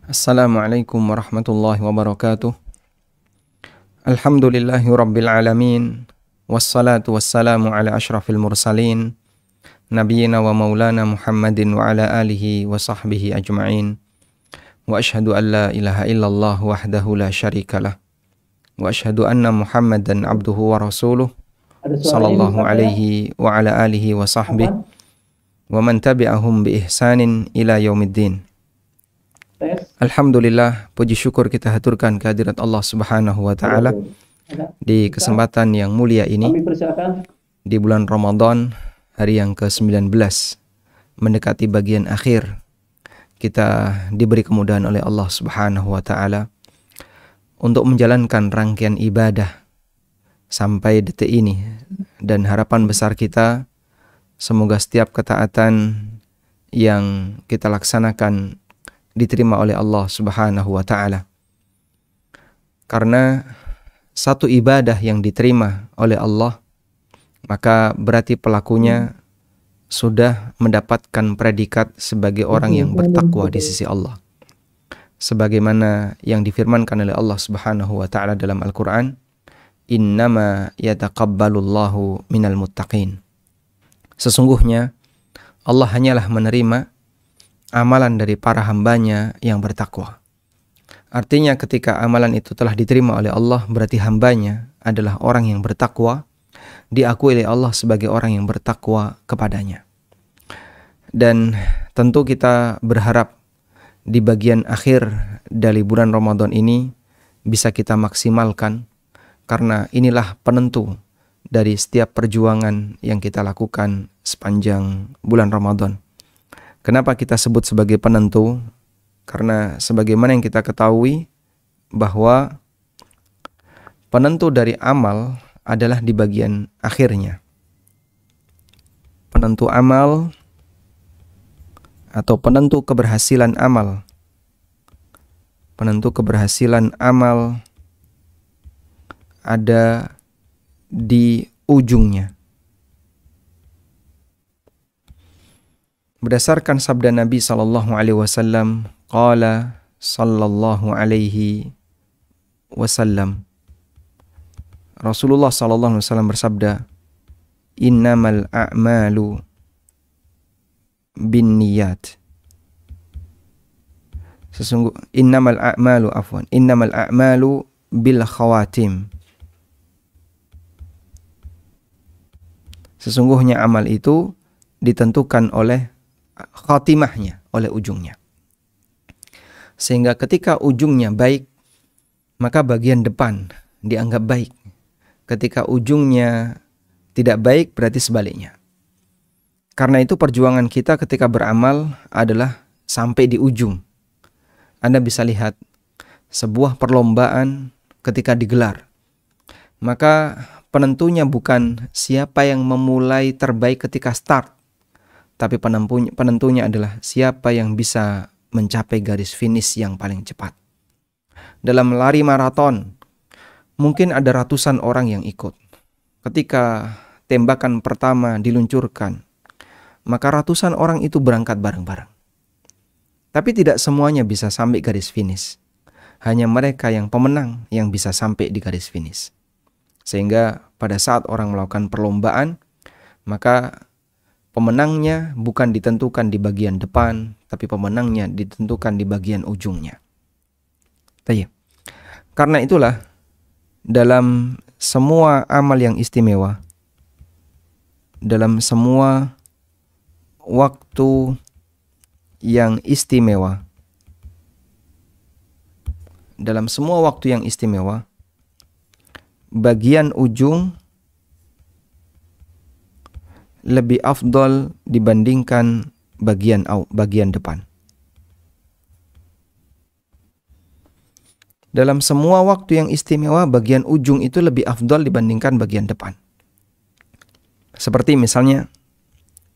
Assalamualaikum warahmatullahi wabarakatuh. Alhamdulillahi rabbil alamin. Wassalatu wassalamu ala ashrafil mursalin Nabiyyina wa maulana Muhammadin wa ala alihi wa sahbihi ajma'in. Wa ashhadu an la ilaha illallah wahdahu la syarikalah. Wa ashhadu anna Muhammadan abduhu wa rasuluh sallallahu alaihi wa ala alihi wa sahbihi wa man tabi'ahum bi ihsanin ila yaumiddin. Alhamdulillah, puji syukur kita haturkan kehadirat Allah Subhanahu wa taala di kesempatan yang mulia ini di bulan Ramadan, hari yang ke-19, mendekati bagian akhir. Kita diberi kemudahan oleh Allah Subhanahu wa taala untuk menjalankan rangkaian ibadah sampai detik ini, dan harapan besar kita semoga setiap ketaatan yang kita laksanakan diterima oleh Allah Subhanahu wa taala. Karena satu ibadah yang diterima oleh Allah, maka berarti pelakunya sudah mendapatkan predikat sebagai orang yang bertakwa di sisi Allah. Sebagaimana yang difirmankan oleh Allah Subhanahu wa taala dalam Al-Qur'an, "Innama yataqabbalullahu minal muttaqin." Sesungguhnya Allah hanyalah menerima amalan dari para hambanya yang bertakwa. Artinya ketika amalan itu telah diterima oleh Allah, berarti hambanya adalah orang yang bertakwa, diakui oleh Allah sebagai orang yang bertakwa kepadanya. Dan tentu kita berharap di bagian akhir dari bulan Ramadan ini bisa kita maksimalkan, karena inilah penentu dari setiap perjuangan yang kita lakukan sepanjang bulan Ramadan. Kenapa kita sebut sebagai penentu? Karena sebagaimana yang kita ketahui bahwa penentu dari amal adalah di bagian akhirnya. Penentu amal atau penentu keberhasilan amal. Penentu keberhasilan amal ada di ujungnya. Berdasarkan sabda Nabi sallallahu alaihi wasallam, qala sallallahu alaihi wasallam, Rasulullah sallallahu alaihi wasallam bersabda, "Innamal a'malu binniyat." Innamal a'malu bil khawatim. Sesungguhnya amal itu ditentukan oleh khatimahnya, oleh ujungnya. Sehingga ketika ujungnya baik, maka bagian depan dianggap baik. Ketika ujungnya tidak baik, berarti sebaliknya. Karena itu perjuangan kita ketika beramal adalah sampai di ujung. Anda bisa lihat sebuah perlombaan ketika digelar, maka penentunya bukan siapa yang memulai terbaik ketika start, tapi penentunya adalah siapa yang bisa mencapai garis finish yang paling cepat. Dalam lari maraton, mungkin ada ratusan orang yang ikut. Ketika tembakan pertama diluncurkan, maka ratusan orang itu berangkat bareng-bareng. Tapi tidak semuanya bisa sampai garis finish. Hanya mereka yang pemenang yang bisa sampai di garis finish. Sehingga pada saat orang melakukan perlombaan, maka pemenangnya bukan ditentukan di bagian depan, tapi pemenangnya ditentukan di bagian ujungnya. Karena itulah, dalam semua amal yang istimewa, dalam semua waktu yang istimewa, bagian ujung lebih afdol dibandingkan bagian depan. Dalam semua waktu yang istimewa, bagian ujung itu lebih afdol dibandingkan bagian depan. Seperti misalnya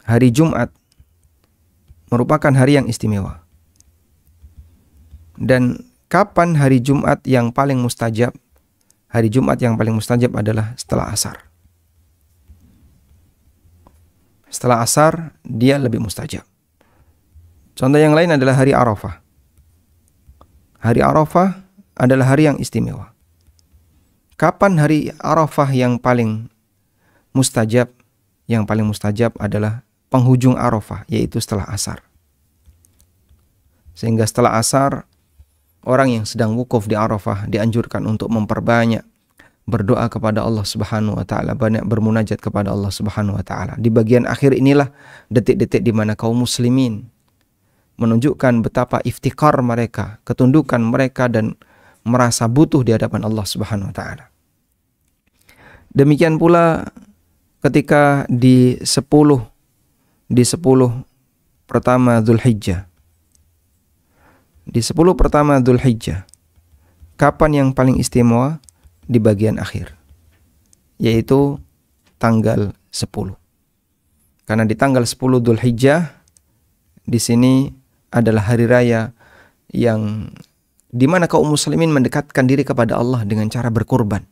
hari Jumat merupakan hari yang istimewa. Dan kapan hari Jumat yang paling mustajab? Hari Jumat yang paling mustajab adalah setelah asar. Setelah asar, dia lebih mustajab. Contoh yang lain adalah hari Arafah. Hari Arafah adalah hari yang istimewa. Kapan hari Arafah yang paling mustajab? Yang paling mustajab adalah penghujung Arafah, yaitu setelah asar. Sehingga setelah asar, orang yang sedang wukuf di Arafah dianjurkan untuk memperbanyak berdoa kepada Allah Subhanahu wa taala, banyak bermunajat kepada Allah Subhanahu wa taala. Di bagian akhir inilah detik-detik di mana kaum muslimin menunjukkan betapa iftikar mereka, ketundukan mereka dan merasa butuh di hadapan Allah Subhanahu wa taala. Demikian pula ketika di 10 pertama Dzulhijjah. Di 10 pertama Dzulhijjah, kapan yang paling istimewa? Di bagian akhir, yaitu tanggal 10. Karena di tanggal 10 Dzulhijjah di sini adalah hari raya yang di mana kaum muslimin mendekatkan diri kepada Allah dengan cara berkurban.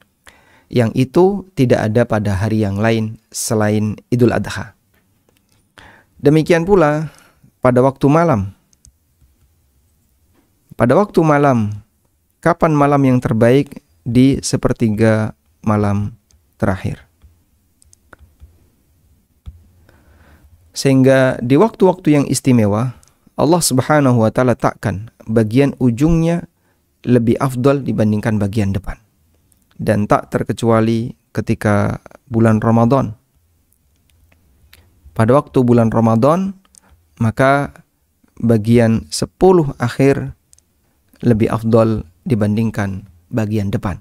Yang itu tidak ada pada hari yang lain selain Idul Adha. Demikian pula pada waktu malam. Pada waktu malam, kapan malam yang terbaik? Di sepertiga malam terakhir. Sehingga di waktu-waktu yang istimewa, Allah Subhanahu wa taala takkan bagian ujungnya lebih afdal dibandingkan bagian depan. Dan tak terkecuali ketika bulan Ramadan. Pada waktu bulan Ramadan, maka bagian 10 akhir lebih afdal dibandingkan bagian depan.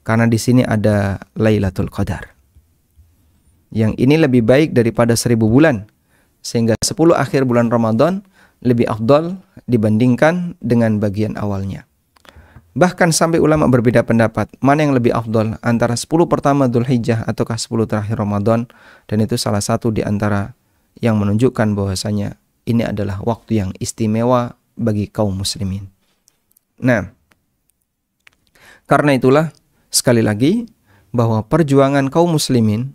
Karena di sini ada Lailatul Qadar. Yang ini lebih baik daripada 1000 bulan. Sehingga 10 akhir bulan Ramadan lebih afdal dibandingkan dengan bagian awalnya. Bahkan sampai ulama berbeda pendapat mana yang lebih afdal antara 10 pertama Dzulhijjah ataukah 10 terakhir Ramadan, dan itu salah satu di antara yang menunjukkan bahwasanya ini adalah waktu yang istimewa bagi kaum muslimin. Nah, karena itulah sekali lagi bahwa perjuangan kaum muslimin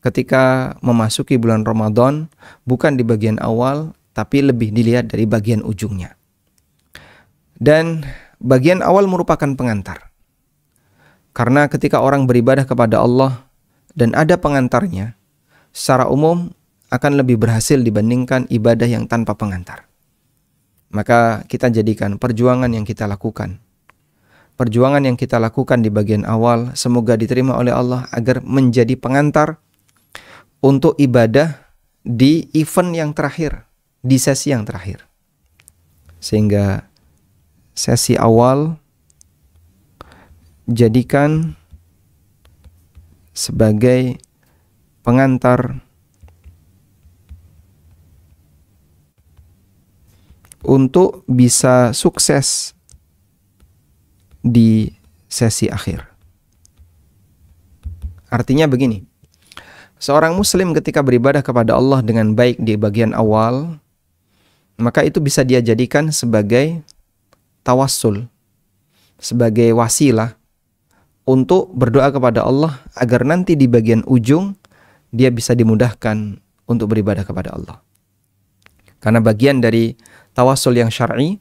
ketika memasuki bulan Ramadan bukan di bagian awal, tapi lebih dilihat dari bagian ujungnya. Dan bagian awal merupakan pengantar. Karena ketika orang beribadah kepada Allah dan ada pengantarnya, secara umum akan lebih berhasil dibandingkan ibadah yang tanpa pengantar. Maka kita jadikan perjuangan yang kita lakukan di bagian awal semoga diterima oleh Allah agar menjadi pengantar untuk ibadah di event yang terakhir, di sesi yang terakhir. Sehingga sesi awal jadikan sebagai pengantar untuk bisa sukses di sesi akhir. Artinya begini, seorang muslim ketika beribadah kepada Allah dengan baik di bagian awal, maka itu bisa dia jadikan sebagai tawassul, sebagai wasilah untuk berdoa kepada Allah agar nanti di bagian ujung dia bisa dimudahkan untuk beribadah kepada Allah. Karena bagian dari tawassul yang syar'i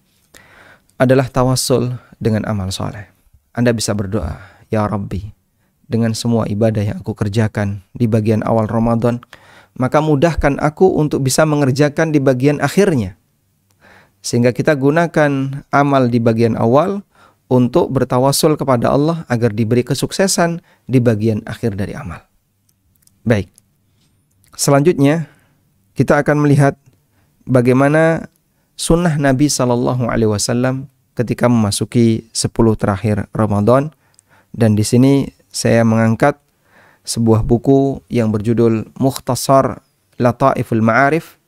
adalah tawassul dengan amal soleh. Anda bisa berdoa, Ya Rabbi, dengan semua ibadah yang aku kerjakan di bagian awal Ramadan, maka mudahkan aku untuk bisa mengerjakan di bagian akhirnya. Sehingga kita gunakan amal di bagian awal untuk bertawassul kepada Allah agar diberi kesuksesan di bagian akhir dari amal. Baik. Selanjutnya, kita akan melihat bagaimana sunnah Nabi SAW ketika memasuki 10 terakhir Ramadan. Dan di sini saya mengangkat sebuah buku yang berjudul Mukhtasar Lataiful Ma'arif.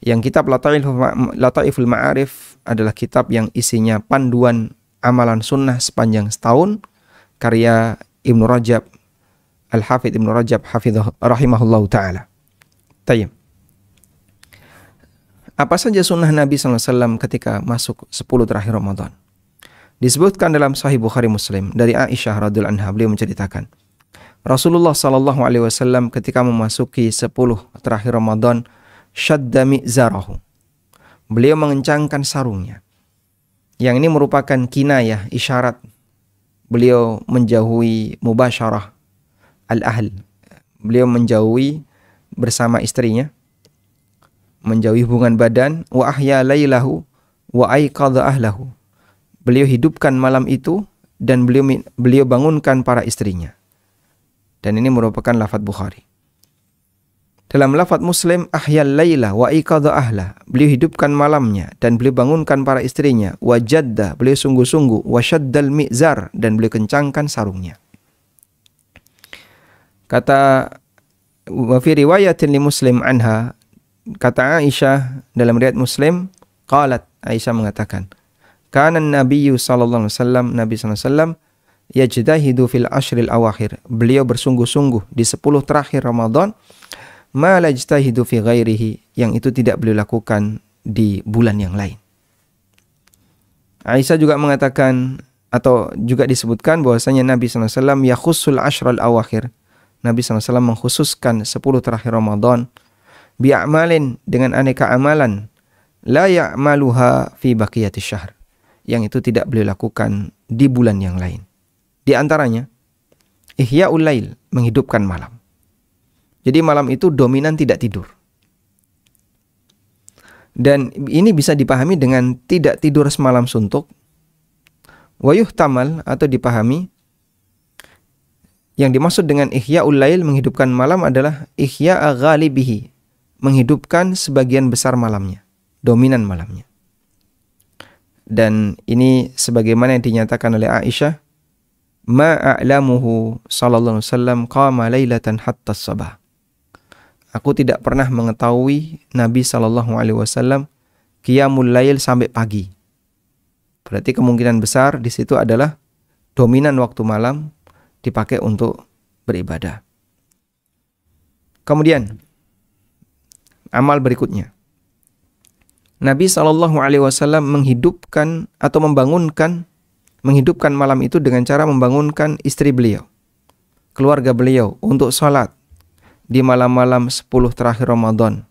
Yang kitab Lataiful Ma'arif adalah kitab yang isinya panduan amalan sunnah sepanjang setahun, karya Ibnu Rajab, Al-Hafidh Ibnu Rajab rahimahullahu ta'ala. Tayyib. Apa saja sunnah Nabi SAW ketika masuk 10 terakhir Ramadan? Disebutkan dalam Sahih Bukhari Muslim dari Aisyah radhiyallahu anha, beliau menceritakan Rasulullah SAW ketika memasuki 10 terakhir Ramadan, syadda mi'zarahu, beliau mengencangkan sarungnya. Yang ini merupakan kinayah, isyarat beliau menjauhi mubasyarah al-ahl. Beliau menjauhi bersama istrinya, menjauhi hubungan badan. Wa ahya lailahu wa aiqadha ahlahu. Beliau hidupkan malam itu dan beliau bangunkan para istrinya. Dan ini merupakan lafaz Bukhari. Dalam lafaz Muslim, ahyal laila wa aiqadha ahla. Beliau hidupkan malamnya dan beliau bangunkan para istrinya. Wa jadda, beliau sungguh-sungguh. Wa syaddal mi'zar, dan beliau kencangkan sarungnya. Kata wa fi riwayatin li Muslim anha, kata Aisyah dalam riwayat Muslim, qalat, Aisyah mengatakan, kana Nabiyyu sallallahu alaihi wasallam, Nabi sallallahu alaihi wasallam yajtahidu fil ashril awakhir. Beliau bersungguh-sungguh di 10 terakhir Ramadan, ma la yajtahidu fi ghairihi, yang itu tidak beliau lakukan di bulan yang lain. Aisyah juga mengatakan, atau juga disebutkan bahwasanya Nabi sallallahu alaihi wasallam yakhussul ashral awakhir. Nabi SAW mengkhususkan 10 terakhir Ramadan bi'amalin, dengan aneka amalan, la ya'maluha fi baqiyati syahr, yang itu tidak beliau lakukan di bulan yang lain. Di antaranya ihya'ul lail, menghidupkan malam. Jadi malam itu dominan tidak tidur. Dan ini bisa dipahami dengan tidak tidur semalam suntuk. Wa yuhtamal, atau dipahami yang dimaksud dengan ihya'ul lail, menghidupkan malam, adalah ihya'a ghalibihi, menghidupkan sebagian besar malamnya, dominan malamnya. Dan ini sebagaimana yang dinyatakan oleh Aisyah, ma a'lamuhu sallallahu alaihi wasallam qama lailatan hatta sabah. Aku tidak pernah mengetahui Nabi sallallahu alaihi wasallam qiyamul lail sampai pagi. Berarti kemungkinan besar di situ adalah dominan waktu malam dipakai untuk beribadah. Kemudian amal berikutnya, Nabi SAW menghidupkan atau menghidupkan malam itu dengan cara membangunkan istri beliau, keluarga beliau, untuk sholat di malam-malam 10 terakhir Ramadan,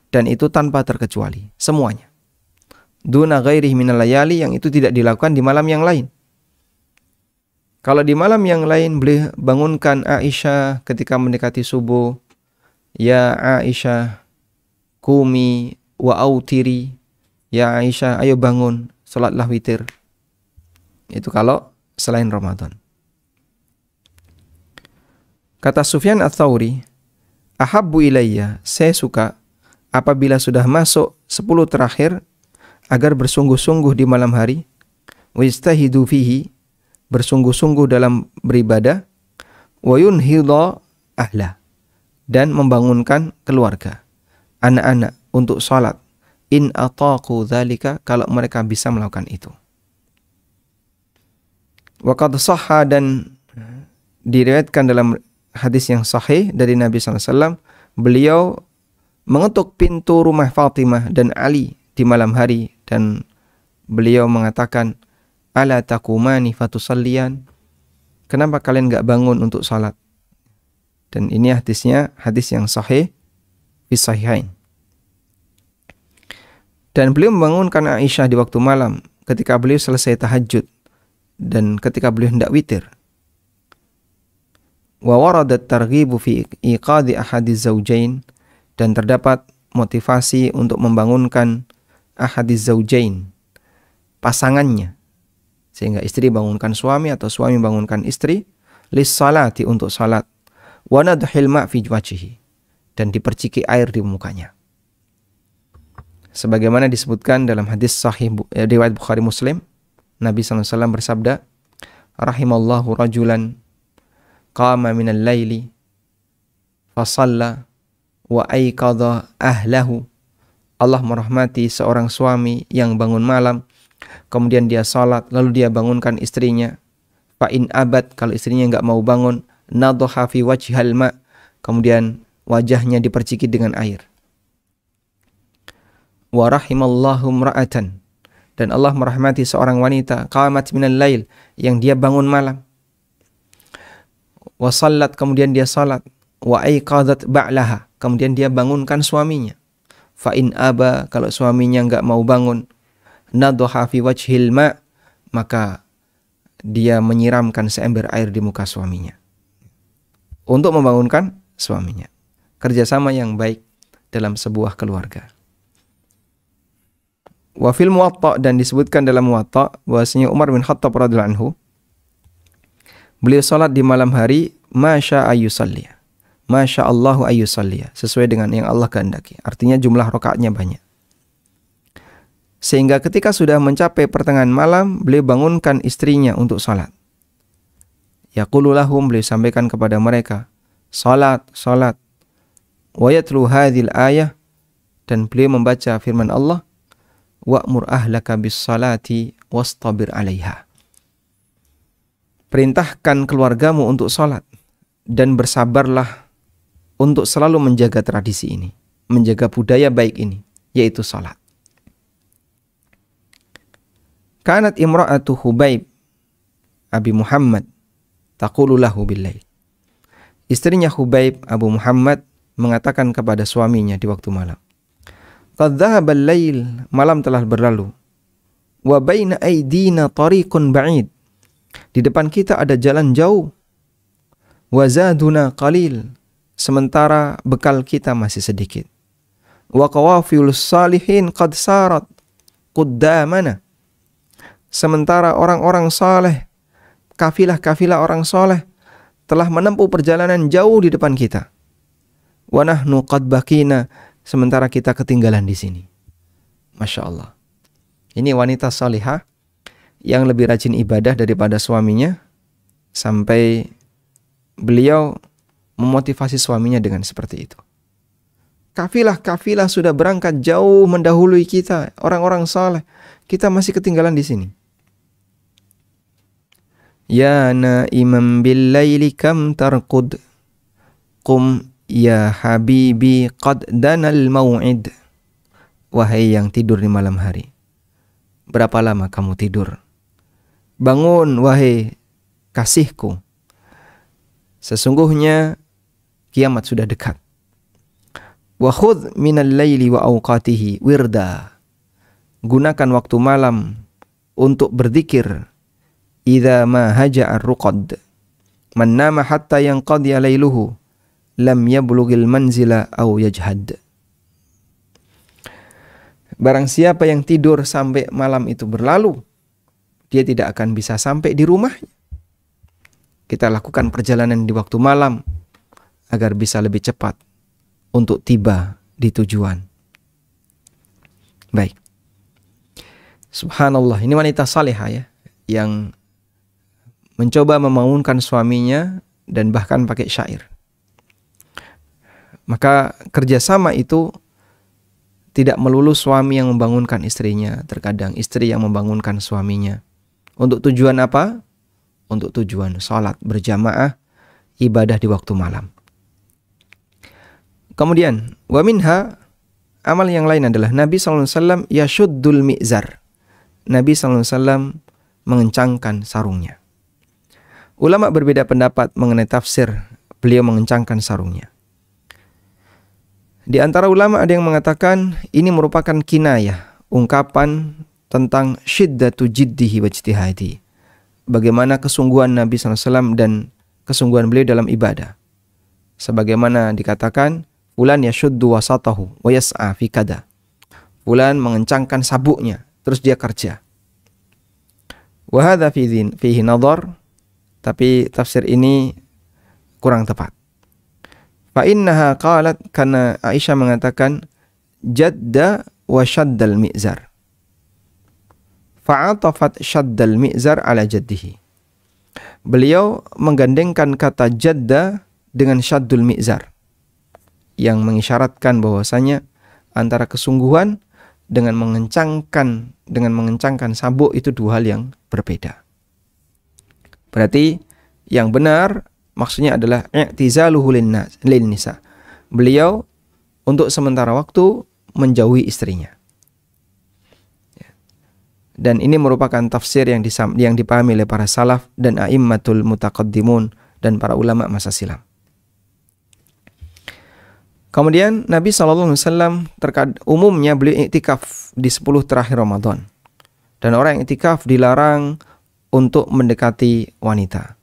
dan itu tanpa terkecuali, semuanya. Duna ghairihi minal layali, yang itu tidak dilakukan di malam yang lain. Kalau di malam yang lain beliau bangunkan Aisyah ketika mendekati subuh, ya Aisyah kumi wa autiri, ya Aisyah ayo bangun, salatlah witir. Itu kalau selain Ramadan. Kata Sufyan Ats-Tsauri, ahabbu ilayya, saya suka apabila sudah masuk 10 terakhir agar bersungguh-sungguh di malam hari, wa yastahidu fihi, bersungguh-sungguh dalam beribadah, wa yunhidha ahla, dan membangunkan keluarga, anak-anak untuk salat, in ataqu dzalika, kalau mereka bisa melakukan itu. Wa qad shahha, dan diriwayatkan dalam hadis yang sahih dari Nabi SAW, beliau mengetuk pintu rumah Fatimah dan Ali di malam hari, dan beliau mengatakan, ala takumani fatusallian, kenapa kalian enggak bangun untuk salat? Dan ini hadisnya hadis yang sahih fi sahihain. Dan beliau membangunkan Aisyah di waktu malam ketika beliau selesai tahajud dan ketika beliau hendak witir. Wa waradat targhibu fi iqadi ahadiz zaujain, dan terdapat motivasi untuk membangunkan ahadiz zaujain, pasangannya, sehingga istri bangunkan suami atau suami bangunkan istri, lis salati, untuk salat, wa nadhil ma' fi wajhihi, dan diperciki air di mukanya. Sebagaimana disebutkan dalam hadis sahih riwayat Bukhari Muslim, Nabi SAW bersabda, rahimallahu rajulan qama minal laili fasalla wa aiqadha ahlahu. Allah merahmati seorang suami yang bangun malam, kemudian dia salat, lalu dia bangunkan istrinya. Fa in abad, kalau istrinya enggak mau bangun, nadhaha fi wajhil ma', kemudian wajahnya diperciki dengan air. Wa rahimallahu imra'atan, dan Allah merahmati seorang wanita, qamat minal lail, yang dia bangun malam. Wa sallat, kemudian dia salat. Wa aiqadat ba'laha, kemudian dia bangunkan suaminya. Fa in aba, kalau suaminya enggak mau bangun, nadhaha fi wajhil ma, maka dia menyiramkan seember air di muka suaminya untuk membangunkan suaminya. Kerjasama yang baik dalam sebuah keluarga. Wa fil Muwatta, dan disebutkan dalam Muwatta bahwasanya Umar bin Khattab radhiyallahu anhu beliau salat di malam hari masya ayyusalli, masya Allahu ayyusalli, sesuai dengan yang Allah kehendaki. Artinya jumlah rakaatnya banyak. Sehingga ketika sudah mencapai pertengahan malam, beliau bangunkan istrinya untuk salat. Yaqulu lahum, beliau sampaikan kepada mereka, salat, salat. Wa yatlu hadhil ayah, dan beliau membaca firman Allah, wa'mur ahlaka bis salati wastabir 'alaiha. Perintahkan keluargamu untuk salat dan bersabarlah untuk selalu menjaga tradisi ini, menjaga budaya baik ini, yaitu salat. Kanat imra'atu Hubaib Abi Muhammad taqulu lahu bil-lail. Istrinya Hubaib Abu Muhammad mengatakan kepada suaminya di waktu malam, qad dhahaba al-lail, malam telah berlalu, wa baina aydina tariqun ba'id, di depan kita ada jalan jauh, wa zaduna qalil, sementara bekal kita masih sedikit, wa qawafilus salihin qad sarat quddamana, sementara orang-orang saleh, kafilah-kafilah orang saleh telah menempuh perjalanan jauh di depan kita. Wa nahnu qad baqina, sementara kita ketinggalan di sini. Masya Allah. Ini wanita salihah yang lebih rajin ibadah daripada suaminya, sampai beliau memotivasi suaminya dengan seperti itu. Kafilah-kafilah sudah berangkat jauh mendahului kita, orang-orang saleh, kita masih ketinggalan di sini. Ya naimam bil laili kam tarqud, qum ya habibi qad danal mau'id. Wahai yang tidur di malam hari, berapa lama kamu tidur? Bangun wahai kasihku, sesungguhnya kiamat sudah dekat. Wa khudh minal laili wa awqatihi wirda, gunakan waktu malam untuk berzikir. Idza ma haja'a ar-ruqad, man nama hatta yanqadi lailuhu lam yablughil manzila aw yajhad. Barang siapa yang tidur sampai malam itu berlalu, dia tidak akan bisa sampai di rumahnya. Kita lakukan perjalanan di waktu malam agar bisa lebih cepat untuk tiba di tujuan. Baik. Subhanallah, ini wanita salihah ya, yang mencoba membangunkan suaminya dan bahkan pakai syair. Maka kerjasama itu tidak melulu suami yang membangunkan istrinya, terkadang istri yang membangunkan suaminya. Untuk tujuan apa? Untuk tujuan salat berjamaah, ibadah di waktu malam. Kemudian, wa minha, amal yang lain adalah Nabi SAW yashuddul mi'zar. Nabi SAW mengencangkan sarungnya. Ulama berbeda pendapat mengenai tafsir beliau mengencangkan sarungnya. Di antara ulama ada yang mengatakan ini merupakan kinayah, ungkapan tentang syiddatu jiddihi wa ijtihadi. Bagaimana kesungguhan Nabi SAW dan kesungguhan beliau dalam ibadah. Sebagaimana dikatakan, fulan yashuddu wasatahu wa yas'a fi kada. Fulan mengencangkan sabuknya, terus dia kerja. Wa hadza fihi nadhar, tapi tafsir ini kurang tepat. Fa innaha qalat, karena Aisyah mengatakan jadda wa shaddal mi'zar. Fa'atafat shaddal mi'zar ala jaddihi. Beliau menggandengkan kata jadda dengan syaddul mi'zar, yang mengisyaratkan bahwasanya antara kesungguhan dengan mengencangkan sabuk itu dua hal yang berbeda. Berarti yang benar maksudnya adalah i'tizaluhu lin nisa. Beliau untuk sementara waktu menjauhi istrinya. Dan ini merupakan tafsir yang dipahami oleh para salaf dan a'immatul mutaqaddimun dan para ulama masa silam. Kemudian Nabi SAW umumnya beliau iktikaf di 10 terakhir Ramadan. Dan orang yang i'tikaf dilarang untuk mendekati wanita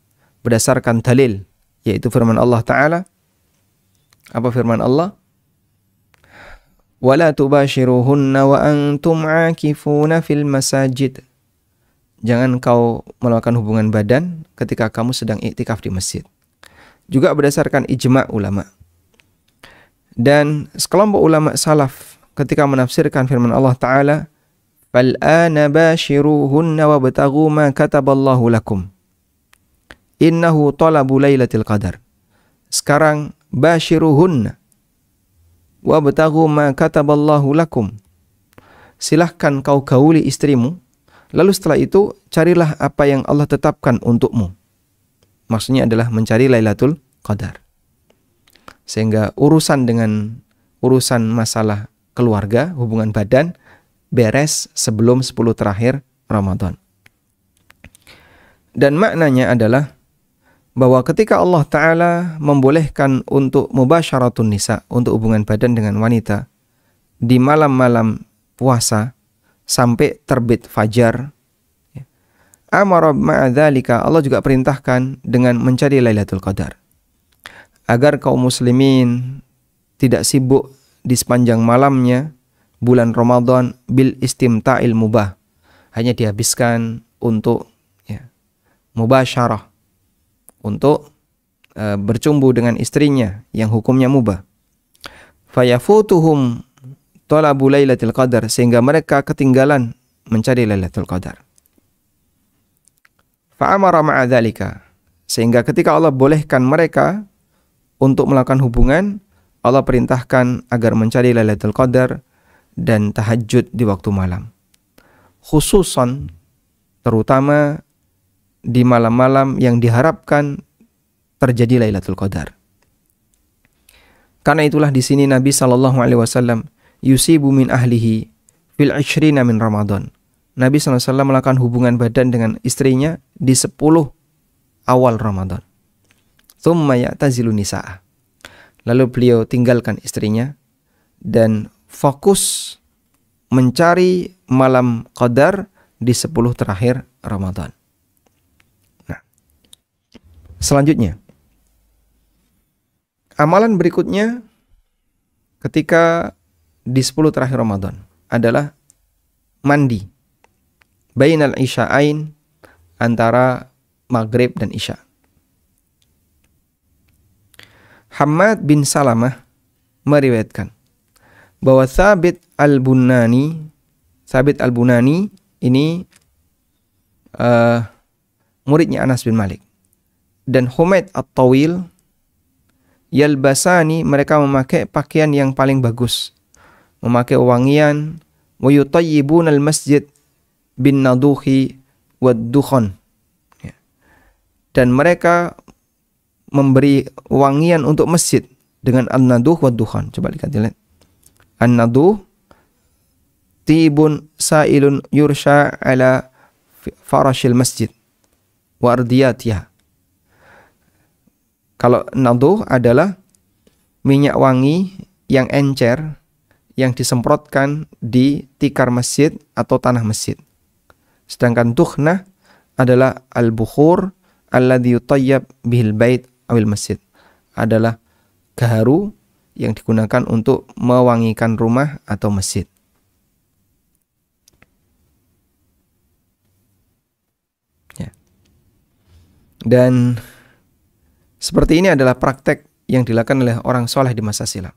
berdasarkan dalil, yaitu firman Allah Ta'ala. Apa firman Allah? وَلَا تُبَاشِرُهُنَّ وَأَنْتُمْ عَاكِفُونَ فِي الْمَسَاجِدِ. Jangan kau melakukan hubungan badan ketika kamu sedang iktikaf di masjid. Juga berdasarkan ijma' ulama. Dan sekelompok ulama salaf ketika menafsirkan firman Allah Ta'ala, فَالْآنَ بَاشِرُوهُنَّ وَابْتَغُوا مَا كَتَبَ اللَّهُ لَكُمْ إِنَّهُ طَلَبُ لَيْلَةِ الْقَدَرِ. Sekarang bashiruhunna wabtaghu ma kataballahu lakum. Silahkan kau gauli istrimu, lalu setelah itu carilah apa yang Allah tetapkan untukmu. Maksudnya adalah mencari Lailatul Qadar. Sehingga urusan masalah keluarga, hubungan badan beres sebelum 10 terakhir Ramadan. Dan maknanya adalah bahwa ketika Allah Ta'ala membolehkan untuk mubasyaratun nisa, untuk hubungan badan dengan wanita di malam-malam puasa sampai terbit fajar, amara ma'adzalika, Allah juga perintahkan dengan mencari Lailatul Qadar agar kaum muslimin tidak sibuk di sepanjang malamnya bulan Ramadan bil istimta'il mubah, hanya dihabiskan untuk mubasyarah, untuk bercumbu dengan istrinya yang hukumnya mubah. Fayafutuhum talabu Lailatul Qadar, sehingga mereka ketinggalan mencari Lailatul Qadar. Fa'amara ma'adzalika, sehingga ketika Allah bolehkan mereka untuk melakukan hubungan, Allah perintahkan agar mencari Lailatul Qadar dan tahajud di waktu malam. Khususan, terutama di malam-malam yang diharapkan terjadi Lailatul Qadar. Karena itulah di sini Nabi SAW yusibu min ahlihi fil 20 min Ramadan. Nabi SAW melakukan hubungan badan dengan istrinya di 10 awal Ramadan. Thumma ya'tazilu nisa'a. Lalu beliau tinggalkan istrinya dan fokus mencari malam Qadar di 10 terakhir Ramadan. Nah, selanjutnya, amalan berikutnya ketika di 10 terakhir Ramadan adalah mandi bainal isya'ain, antara maghrib dan isya. Hammad bin Salamah meriwayatkan bahwa Thabit al-Bunani ini muridnya Anas bin Malik, dan Humaid at-Tawil yalbasani, mereka memakai pakaian yang paling bagus, memakai wangian, wa yutayyibun al-masjid bin naduhi wad dukhan, dan mereka memberi wangian untuk masjid dengan an-naduh wad dukhan. Coba lihat. An-naduh tibun sa'ilun yursha ala farashil masjid wa ardiyatiyah. Kalau naduh adalah minyak wangi yang encer yang disemprotkan di tikar masjid atau tanah masjid. Sedangkan dukhna adalah al-bukhur alladhi yutayyab bihil bait awil masjid, adalah gaharu yang digunakan untuk mewangikan rumah atau masjid. Ya. Dan seperti ini adalah praktek yang dilakukan oleh orang soleh di masa silam.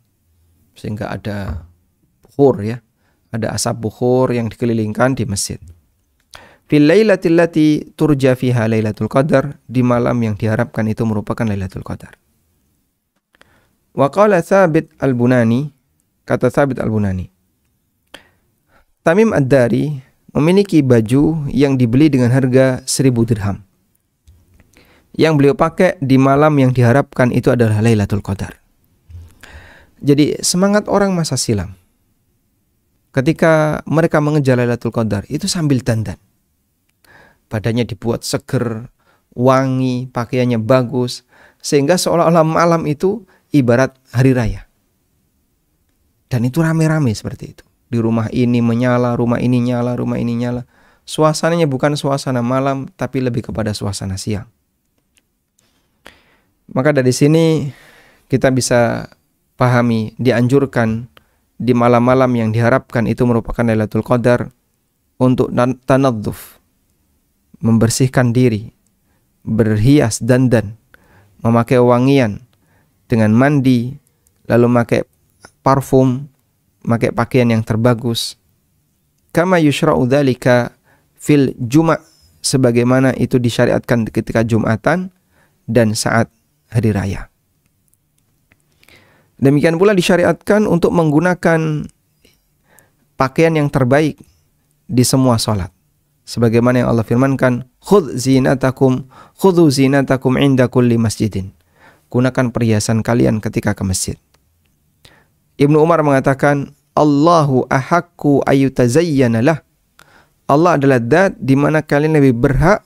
Sehingga ada bukhur, ya, ada asap bukhur yang dikelilingkan di masjid. Fil lailatil lati turja fiha Lailatul Qadar, di malam yang diharapkan itu merupakan Lailatul Qadar. Wa qala Thabit al-Bunani, kata Thabit al-Bunani, Tamim ad-Dari memiliki baju yang dibeli dengan harga 1000 dirham. Yang beliau pakai di malam yang diharapkan itu adalah Lailatul Qadar. Jadi semangat orang masa silam ketika mereka mengejar Lailatul Qadar itu sambil dandan. Badannya dibuat seger, wangi, pakaiannya bagus, sehingga seolah-olah malam itu ibarat hari raya. Dan itu rame-rame seperti itu. Di rumah ini menyala, rumah ini nyala, rumah ini nyala. suasananya bukan suasana malam, tapi lebih kepada suasana siang. Maka dari sini kita bisa pahami, dianjurkan di malam-malam yang diharapkan itu merupakan Lailatul Qadar untuk tanadzuf, membersihkan diri, berhias dandan, memakai wangian dengan mandi, lalu memakai parfum, memakai pakaian yang terbagus. Kama yushra'u dzalika fil Juma', sebagaimana itu disyariatkan ketika Jumatan dan saat hari raya. Demikian pula disyariatkan untuk menggunakan pakaian yang terbaik di semua salat. Sebagaimana yang Allah firmankan, khudzu zinatakum inda kulli masjidin. Gunakan perhiasan kalian ketika ke masjid. Ibnu Umar mengatakan, Allahu ahaqqu ayyutazayyana lah. Allah adalah zat di mana kalian lebih berhak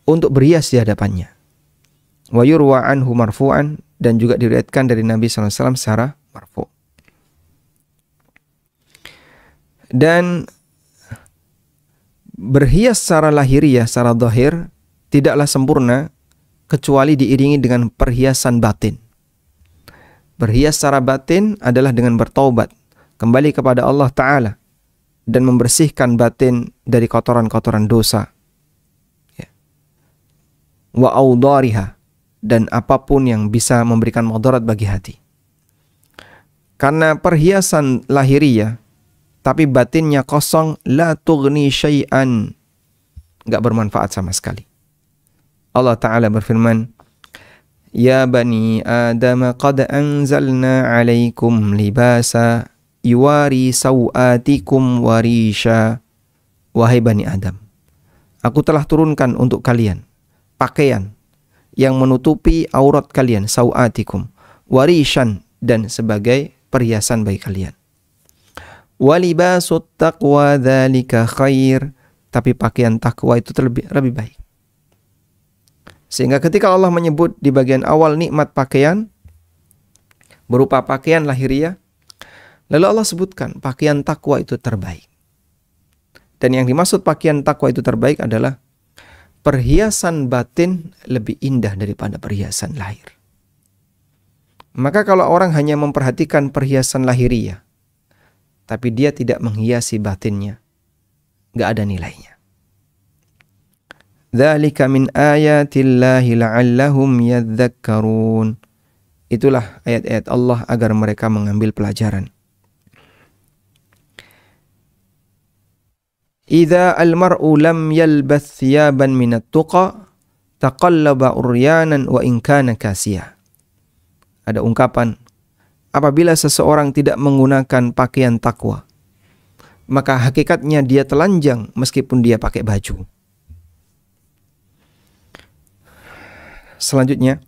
untuk berhias di hadapannya. Wa yurwa anhu marfu'an, dan juga diriwayatkan dari Nabi SAW secara marfu'. Dan berhias secara lahiriah, secara zahir, tidaklah sempurna kecuali diiringi dengan perhiasan batin. Berhias secara batin adalah dengan bertaubat, kembali kepada Allah Ta'ala, dan membersihkan batin dari kotoran-kotoran dosa. Wa audariha, dan apapun yang bisa memberikan mudarat bagi hati. Karena perhiasan lahiriah, tapi batinnya kosong, la tughni syai'an, enggak bermanfaat sama sekali. Allah Ta'ala berfirman, Ya bani Adam qad anzalna alaikum libasa yuwari sawatikum warisha. Wahai bani Adam, aku telah turunkan untuk kalian pakaian yang menutupi aurat kalian, sawatikum, warishan, dan sebagai perhiasan bagi kalian. Walibasut taqwa dzalika khair, tapi pakaian takwa itu lebih baik. Sehingga ketika Allah menyebut di bagian awal nikmat pakaian berupa pakaian lahiriah, lalu Allah sebutkan pakaian takwa itu terbaik. Dan yang dimaksud pakaian takwa itu terbaik adalah perhiasan batin lebih indah daripada perhiasan lahir. Maka kalau orang hanya memperhatikan perhiasan lahiriah, tapi dia tidak menghiasi batinnya, gak ada nilainya. Dzalika min ayatillahi la'allahum yadzakkarun. Itulah ayat-ayat Allah agar mereka mengambil pelajaran. Idza al-mar'u lam yalbath thiyaban minat tuqa taqallaba uryanan wa in kana kasiyah. Ada ungkapan, apabila seseorang tidak menggunakan pakaian takwa, maka hakikatnya dia telanjang meskipun dia pakai baju. Selanjutnya,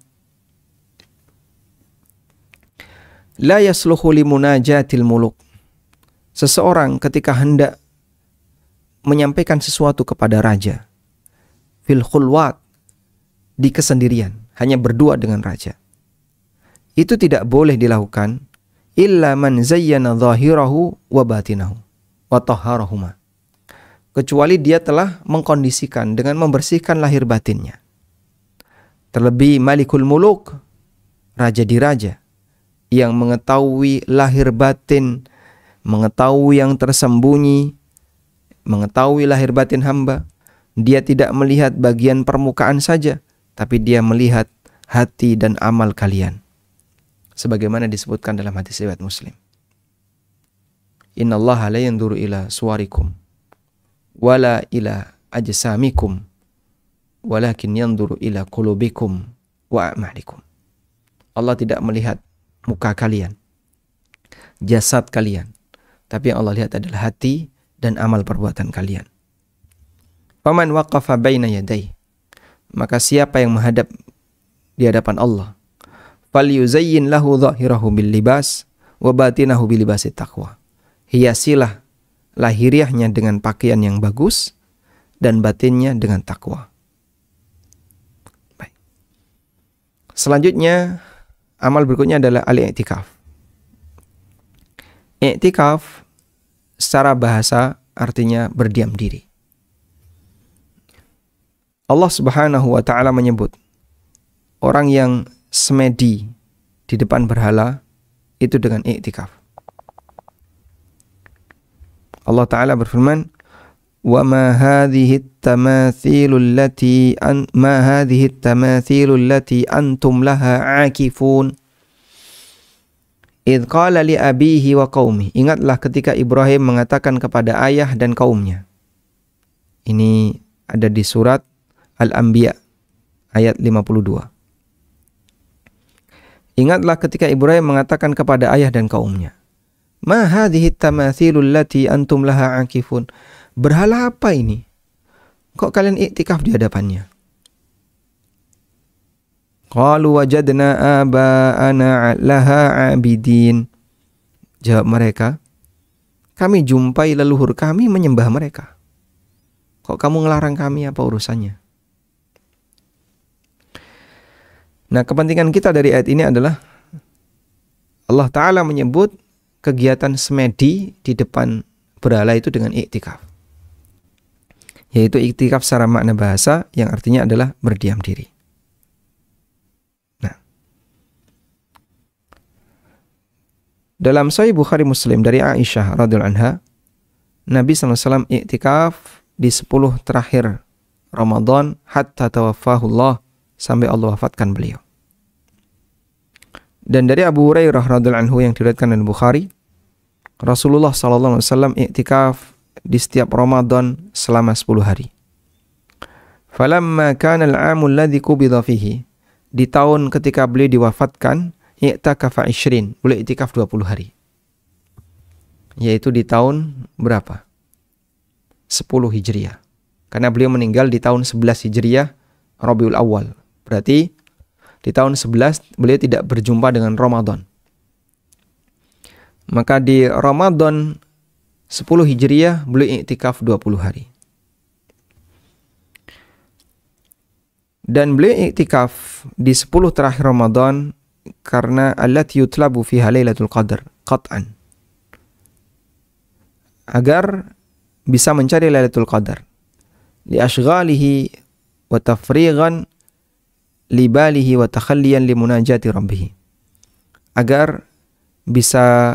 la yasluhu limunajatil muluk. Seseorang ketika hendak menyampaikan sesuatu kepada raja, fil khulwat, di kesendirian, hanya berdua dengan raja, itu tidak boleh dilakukan illa man zayyana zahirahu wa batinahu wa tahharahuma, kecuali dia telah mengkondisikan dengan membersihkan lahir batinnya. Terlebih Malikul Muluk, raja di raja, yang mengetahui lahir batin, mengetahui yang tersembunyi, mengetahui lahir batin hamba. Dia tidak melihat bagian permukaan saja, tapi dia melihat hati dan amal kalian. Sebagaimana disebutkan dalam hadis riwayat Muslim. Innallaha la yanzuru ila suwarikum wala ila ajsamikum walakin yanzuru ila qulubikum wa a'malikum. Allah tidak melihat muka kalian, jasad kalian, tapi yang Allah lihat adalah hati dan amal perbuatan kalian. Faman waqafa baina yaday, maka siapa yang menghadap di hadapan Allah, falyuzayyin lahu dhahirahu bil libas wa batinahu bil libasit taqwa. Hiasilah lahiriahnya dengan pakaian yang bagus dan batinnya dengan takwa. Baik. Selanjutnya, amal berikutnya adalah al-i'tikaf. I'tikaf secara bahasa artinya berdiam diri. Allah Subhanahu wa taala menyebut orang yang semedi di depan berhala itu dengan i'tikaf. Allah taala berfirman, "Wa ma hadhihi at-tamathilu allati antum laha 'akifun." Idh qala li abihi wa qaumi. Ingatlah ketika Ibrahim mengatakan kepada ayah dan kaumnya. Ini ada di surat Al-Anbiya ayat 52. Ingatlah ketika Ibrahim mengatakan kepada ayah dan kaumnya, "Ma hadhihi at-tamathilu allati antum laha 'akifun." Berhala apa ini? Kok kalian iktikaf di hadapannya? Qalu wajadna aba'ana laha 'abidin. Jawab mereka, kami jumpai leluhur kami menyembah mereka. Kok kamu ngelarang kami, apa urusannya? Nah, kepentingan kita dari ayat ini adalah Allah Ta'ala menyebut kegiatan semedi di depan berhala itu dengan iktikaf. Yaitu iktikaf secara makna bahasa yang artinya adalah berdiam diri. Dalam Sahih Bukhari Muslim dari Aisyah radhiyallahu anha, Nabi SAW i'tikaf di 10 terakhir Ramadan hatta tawaffahullah, sampai Allah wafatkan beliau. Dan dari Abu Hurairah radhiyallahu anhu yang diriwayatkan oleh Bukhari, Rasulullah SAW i'tikaf di setiap Ramadan selama 10 hari. Falamma kana al-'amu alladhi qubida fihi, di tahun ketika beliau diwafatkan, i'takafa 20, boleh i'tikaf 20 hari. Yaitu di tahun berapa? 10 Hijriah. Karena beliau meninggal di tahun 11 Hijriah, Rabiul Awal. Berarti di tahun 11 beliau tidak berjumpa dengan Ramadan. Maka di Ramadan 10 Hijriah beliau i'tikaf 20 hari. Dan beliau i'tikaf di 10 terakhir Ramadan karena allati yutlabu fiha Lailatul Qadar qat'an, agar bisa mencari Lailatul Qadar li ashghalihi wa tafrighan li balihi wa takhalliyan li munajati rabbih, agar bisa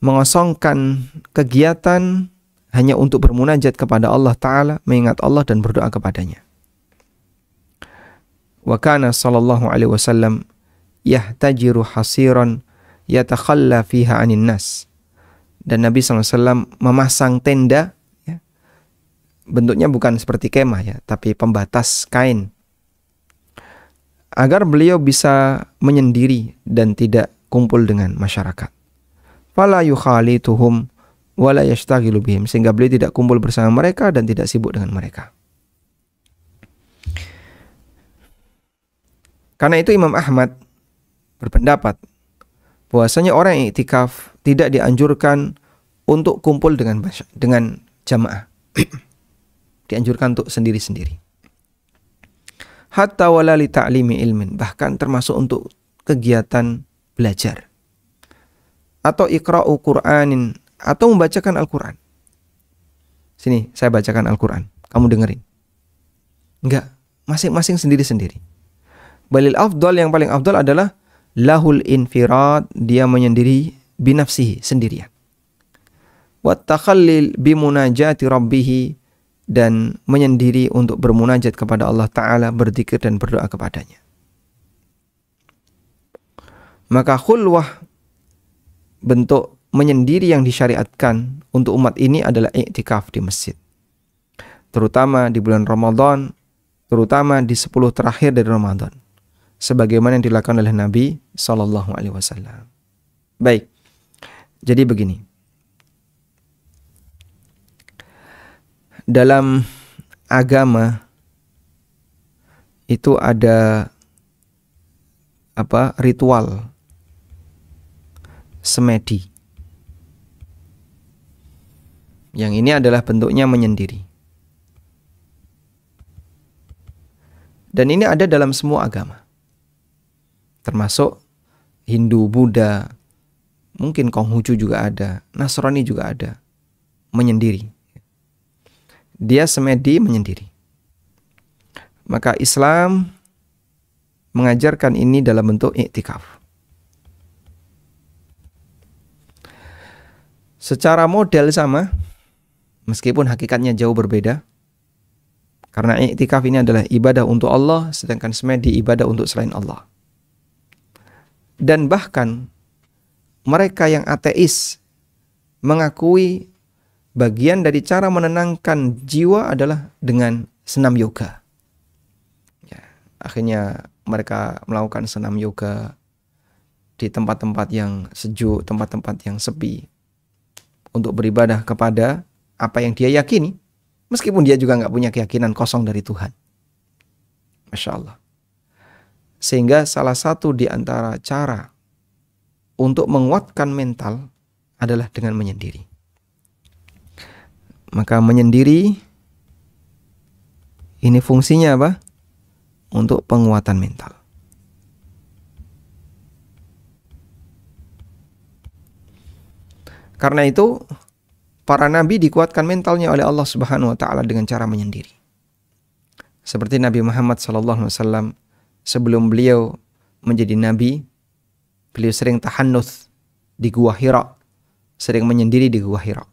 mengosongkan kegiatan hanya untuk bermunajat kepada Allah Ta'ala, mengingat Allah dan berdoa kepadanya. Wa kana sallallahu alaihi wasallam yahtajiru hasiran yatakhalla fiha anin nas. Dan Nabi SAW memasang tenda, ya, bentuknya bukan seperti kemah ya, tapi pembatas kain, agar beliau bisa menyendiri dan tidak kumpul dengan masyarakat. Fala yukhalituhum wala yashtaghilu bihim, sehingga beliau tidak kumpul bersama mereka dan tidak sibuk dengan mereka. Karena itu Imam Ahmad berpendapat bahwasanya orang yang iktikaf tidak dianjurkan untuk kumpul dengan jamaah. Dianjurkan untuk sendiri-sendiri. Hatta wala li ta'limi ilmin, bahkan termasuk untuk kegiatan belajar. Atau iqra'u Qur'anin, atau membacakan Al-Qur'an. Sini, saya bacakan Al-Qur'an, kamu dengerin. Enggak, masing-masing sendiri-sendiri. Balil afdal, yang paling afdal adalah lahul infirad, dia menyendiri binafsihi, sendirian. Wat takhallil bimunajati rabbih, dan menyendiri untuk bermunajat kepada Allah Ta'ala, berzikir dan berdoa kepadanya. Maka khulwah, bentuk menyendiri yang disyariatkan untuk umat ini adalah i'tikaf di masjid. Terutama di bulan Ramadan, terutama di 10 terakhir dari Ramadan, sebagaimana yang dilakukan oleh Nabi Sallallahu Alaihi Wasallam. Baik, jadi begini. Dalam agama itu ada ritual semedi. Yang ini adalah bentuknya menyendiri. Dan ini ada dalam semua agama. Termasuk Hindu, Buddha, mungkin Konghucu juga ada, Nasrani juga ada, menyendiri. Dia semedi menyendiri. Maka Islam mengajarkan ini dalam bentuk i'tikaf. Secara model sama, meskipun hakikatnya jauh berbeda. Karena i'tikaf ini adalah ibadah untuk Allah, sedangkan semedi ibadah untuk selain Allah. Dan bahkan mereka yang ateis mengakui bagian dari cara menenangkan jiwa adalah dengan senam yoga. Ya, akhirnya mereka melakukan senam yoga di tempat-tempat yang sejuk, tempat-tempat yang sepi, untuk beribadah kepada apa yang dia yakini, meskipun dia juga nggak punya keyakinan, kosong dari Tuhan. Masya Allah. Sehingga salah satu di antara cara untuk menguatkan mental adalah dengan menyendiri. Maka menyendiri ini fungsinya apa? Untuk penguatan mental. Karena itu para nabi dikuatkan mentalnya oleh Allah Subhanahu wa taala dengan cara menyendiri. Seperti Nabi Muhammad sallallahu alaihi wasallam, sebelum beliau menjadi nabi, beliau sering tahannuts di Gua Hira, sering menyendiri di Gua Hira.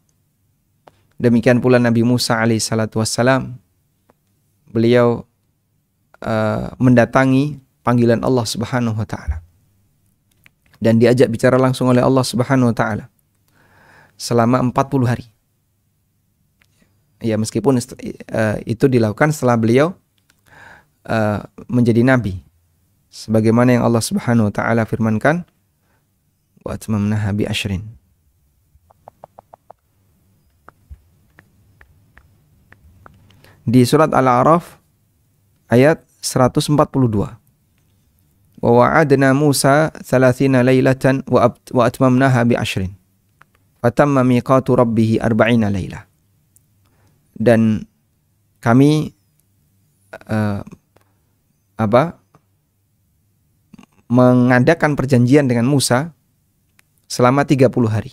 Demikian pula Nabi Musa alaihi salatu wassalam, beliau mendatangi panggilan Allah Subhanahu wa taala dan diajak bicara langsung oleh Allah Subhanahu wa taala selama 40 hari. Ya, meskipun itu dilakukan setelah beliau menjadi nabi. Sebagaimana yang Allah Subhanahu wa taala firmankan, wa atmamnaha bi asyrin. Di surat Al-A'raf ayat 142. Wa wa'adna Musa 30 lailatan wa atmamnaha bi asyrin. Fatamma miqatu rabbih 40 lailah. Dan kami mengadakan perjanjian dengan Musa selama 30 hari.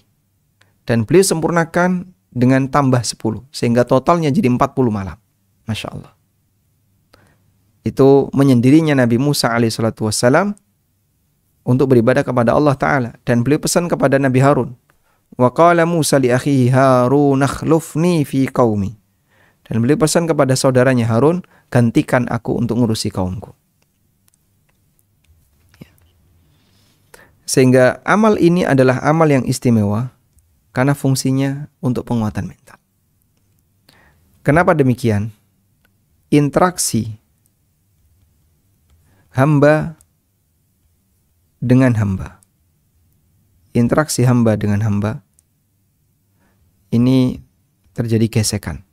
Dan beliau sempurnakan dengan tambah 10. Sehingga totalnya jadi 40 malam. Masya Allah. Itu menyendirinya Nabi Musa alaihissalatu wassalam untuk beribadah kepada Allah Ta'ala. Dan beliau pesan kepada Nabi Harun. Wa qala Musa li akhihi Harun akhlufni fi qaumi. Dan beliau pesan kepada saudaranya Harun, gantikan aku untuk ngurusi kaumku. Sehingga amal ini adalah amal yang istimewa karena fungsinya untuk penguatan mental. Kenapa demikian? Interaksi hamba dengan hamba. Interaksi hamba dengan hamba ini terjadi gesekan.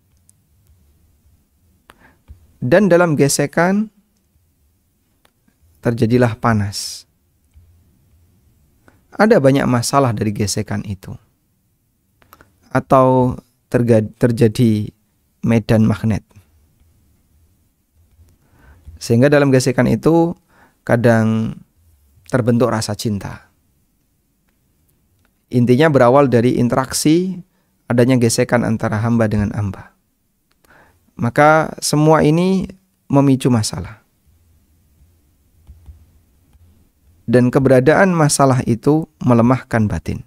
Dan dalam gesekan terjadilah panas. Ada banyak masalah dari gesekan itu. Atau terjadi medan magnet. Sehingga dalam gesekan itu kadang terbentuk rasa cinta. Intinya berawal dari interaksi, adanya gesekan antara hamba dengan hamba. Maka semua ini memicu masalah. Dan keberadaan masalah itu melemahkan batin.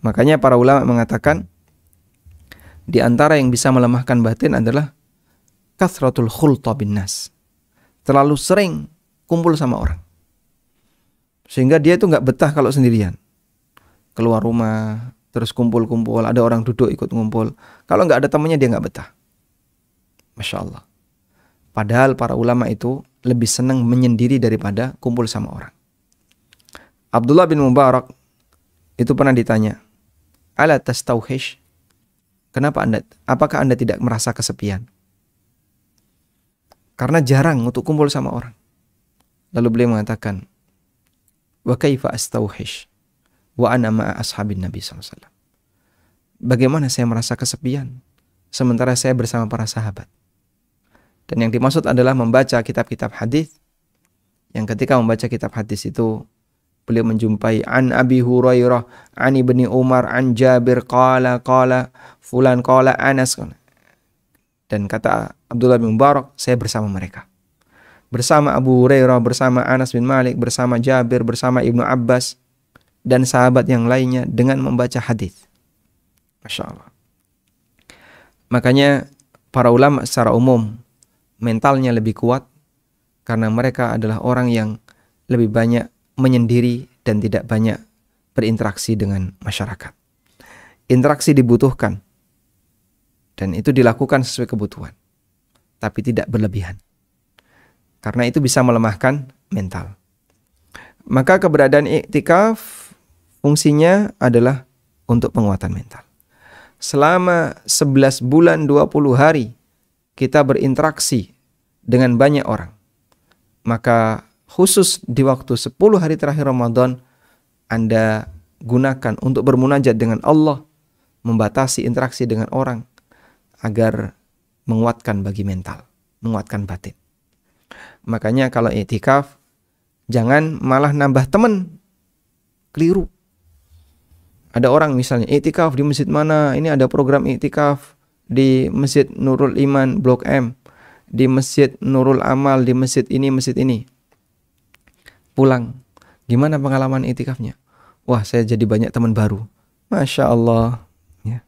Makanya para ulama mengatakan, di antara yang bisa melemahkan batin adalah kathratul khulta bin nas. Terlalu sering kumpul sama orang. Sehingga dia itu nggak betah kalau sendirian. Keluar rumah, terus kumpul-kumpul, ada orang duduk ikut ngumpul. Kalau nggak ada temannya dia nggak betah. Masya Allah. Padahal para ulama itu lebih senang menyendiri daripada kumpul sama orang. Abdullah bin Mubarak itu pernah ditanya, ala tastauhish? Apakah anda tidak merasa kesepian? Karena jarang untuk kumpul sama orang. Lalu beliau mengatakan, wa kaifa astauhish wa ana ma'a ashabin Nabi SAW. Bagaimana saya merasa kesepian sementara saya bersama para sahabat? Dan yang dimaksud adalah membaca kitab-kitab hadis, yang ketika membaca kitab hadis itu beliau menjumpai an Abi Hurairah, an Ibni Umar, an Jabir qala fulan qala Anas. Dan kata Abdullah bin Mubarak, saya bersama mereka. Bersama Abu Hurairah, bersama Anas bin Malik, bersama Jabir, bersama Ibnu Abbas dan sahabat yang lainnya dengan membaca hadis. Masya Allah. Makanya para ulama secara umum mentalnya lebih kuat karena mereka adalah orang yang lebih banyak menyendiri dan tidak banyak berinteraksi dengan masyarakat. Interaksi dibutuhkan dan itu dilakukan sesuai kebutuhan, tapi tidak berlebihan. Karena itu bisa melemahkan mental. Maka keberadaan iktikaf fungsinya adalah untuk penguatan mental. Selama 11 bulan 20 hari kita berinteraksi dengan banyak orang. Maka khusus di waktu 10 hari terakhir Ramadan, Anda gunakan untuk bermunajat dengan Allah, membatasi interaksi dengan orang, agar menguatkan bagi mental, menguatkan batin. Makanya kalau i'tikaf, jangan malah nambah teman. Keliru. Ada orang misalnya, i'tikaf di masjid mana? Ini ada program i'tikaf di Masjid Nurul Iman Blok M, di Masjid Nurul Amal, di masjid ini. Pulang, gimana pengalaman i'tikafnya? Wah, saya jadi banyak teman baru. Masya Allah. Ya.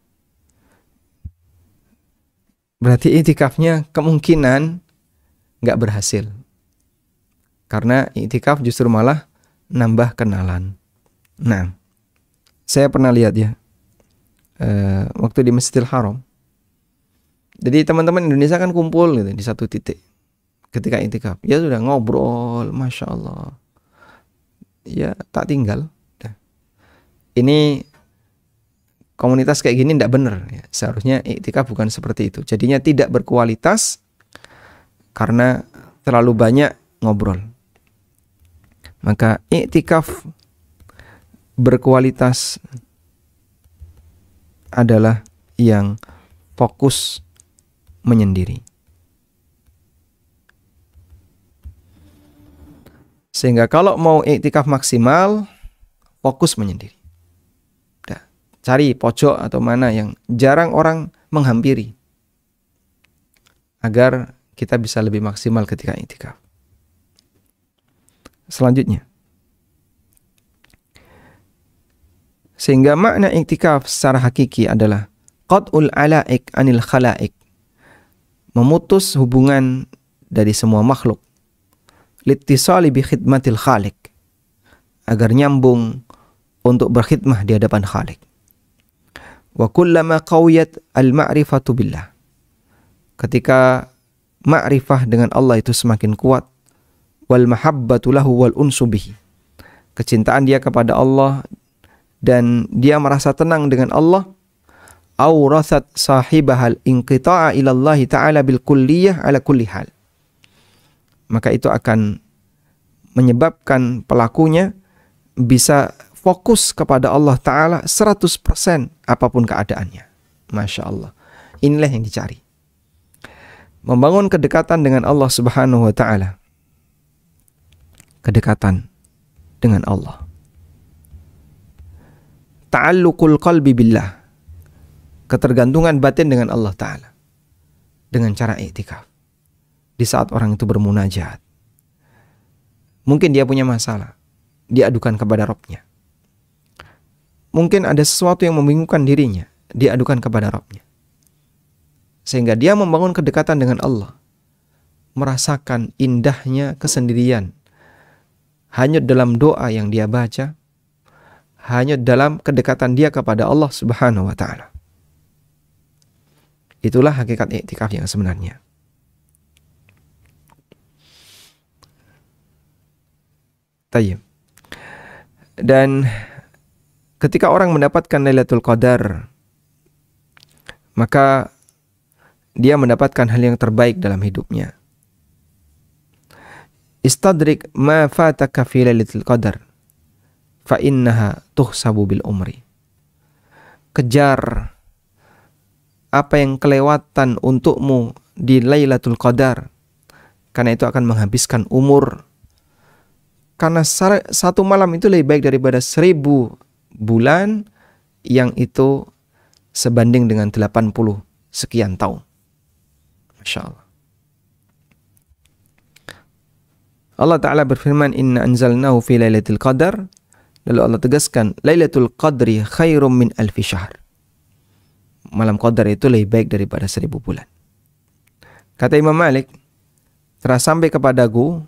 Berarti i'tikafnya kemungkinan nggak berhasil. Karena i'tikaf justru malah nambah kenalan. Nah, saya pernah lihat ya, waktu di Masjidil Haram. Jadi teman-teman Indonesia kan kumpul gitu di satu titik ketika i'tikaf. Ya sudah ngobrol, Masya Allah. Ya tak tinggal. Ini komunitas kayak gini tidak benar. Ya. Seharusnya i'tikaf bukan seperti itu. Jadinya tidak berkualitas karena terlalu banyak ngobrol. Maka i'tikaf berkualitas adalah yang fokus menyendiri. Sehingga kalau mau i'tikaf maksimal, fokus menyendiri. Cari pojok atau mana yang jarang orang menghampiri, agar kita bisa lebih maksimal ketika i'tikaf. Selanjutnya, sehingga makna i'tikaf secara hakiki adalah qat'ul alaik anil khalaik, memutus hubungan dari semua makhluk, littisali bi khidmatil khaliq, agar nyambung untuk berkhidmah di hadapan Khalik. Wa kullama qawiyat al-ma'rifatu billah, ketika ma'rifah dengan Allah itu semakin kuat, wal mahabbatu lahu wal unsu bihi, kecintaan dia kepada Allah dan dia merasa tenang dengan Allah, awrathat sahibahal inqita'a ila Allah ta'ala bil kulliyah ala kulli hal, maka itu akan menyebabkan pelakunya bisa fokus kepada Allah Ta'ala 100% apapun keadaannya. Masya Allah. Inilah yang dicari. Membangun kedekatan dengan Allah Subhanahu wa Ta'ala. Kedekatan dengan Allah. Ta'alluqul qalbi billah. Ketergantungan batin dengan Allah Ta'ala. Dengan cara i'tikaf. Di saat orang itu bermunajat. Mungkin dia punya masalah. Dia adukan kepada Rabb-Nya. Mungkin ada sesuatu yang membingungkan dirinya. Dia adukan kepada Rabb-Nya. Sehingga dia membangun kedekatan dengan Allah. Merasakan indahnya kesendirian. Hanyut dalam doa yang dia baca. Hanyut dalam kedekatan dia kepada Allah Subhanahu wa Ta'ala. Itulah hakikat i'tikaf yang sebenarnya. Tayyib. Dan ketika orang mendapatkan Lailatul Qadar, maka dia mendapatkan hal yang terbaik dalam hidupnya. Istadrik ma fataka fi Lailatul Qadar fa innaha tuhsabu bil umri. Kejar apa yang kelewatan untukmu di Lailatul Qadar, karena itu akan menghabiskan umur. karena satu malam itu lebih baik daripada 1000 bulan yang itu sebanding dengan 80 sekian tahun. Masya Allah. Allah Ta'ala berfirman, Inna anzalnahu fi lailatul qadar. Lalu Allah tegaskan, Lailatul Qadri khairum min alfi syahr. Malam Qadar itu lebih baik daripada 1000 bulan. Kata Imam Malik, telah sampai kepadaku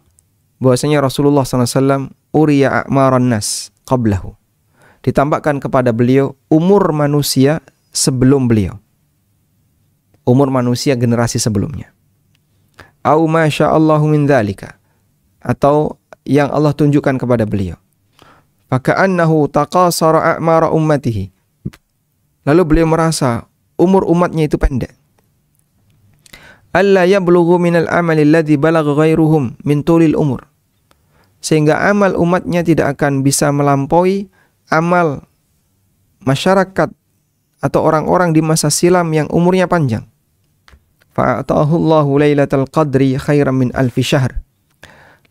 bahwasanya Rasulullah SAW uriya a'maran nas qablahu. Ditampakkan kepada beliau umur manusia sebelum beliau. Umur manusia generasi sebelumnya. Au ma sya'allahu min dzalika. Atau yang Allah tunjukkan kepada beliau. Faka'annahu taqasara a'mara ummatihi. Lalu beliau merasa umur umatnya itu pendek. Alla yablughu minal amali alladhi balagha ghairuhum min tulil umur. Sehingga amal umatnya tidak akan bisa melampaui amal masyarakat atau orang-orang di masa silam yang umurnya panjang. Fa'atahu Allahu lailatul qadri khairan min alfi syahr.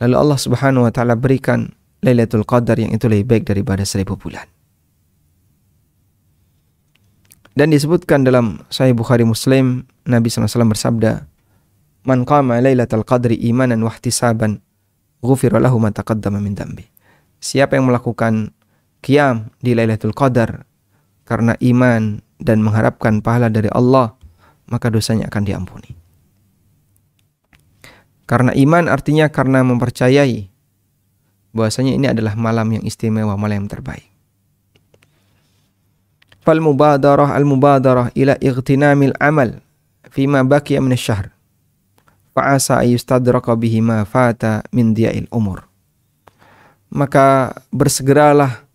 Lalu Allah Subhanahu wa taala berikan Lailatul Qadar yang itu lebih baik daripada 1000 bulan. Dan disebutkan dalam Sahih Bukhari Muslim, Nabi SAW bersabda, Man qama Lailatul Qadri imanan wa ihtisaban, ghufira lahu ma taqaddama min dhanbi. Siapa yang melakukan qiyam di Lailatul Qadar karena iman dan mengharapkan pahala dari Allah, maka dosanya akan diampuni. Karena iman artinya karena mempercayai bahwasanya ini adalah malam yang istimewa, malam yang terbaik. Fal mubadarah al-mubadarah ila ightinamil amal fima baqiya min asy-syahr. Fa asa ayustadraka bihi ma fata min diya'il umur. Maka bersegeralah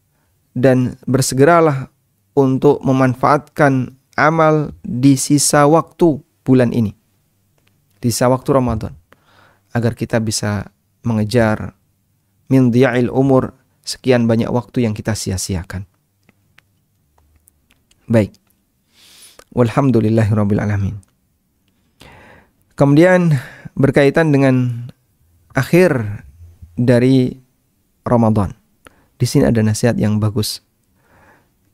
untuk memanfaatkan amal di sisa waktu bulan ini. Di sisa waktu Ramadan. Agar kita bisa mengejar min diya'il umur, sekian banyak waktu yang kita sia-siakan. Baik. Walhamdulillahirabbil alamin. Kemudian berkaitan dengan akhir dari Ramadan. Di sini ada nasihat yang bagus.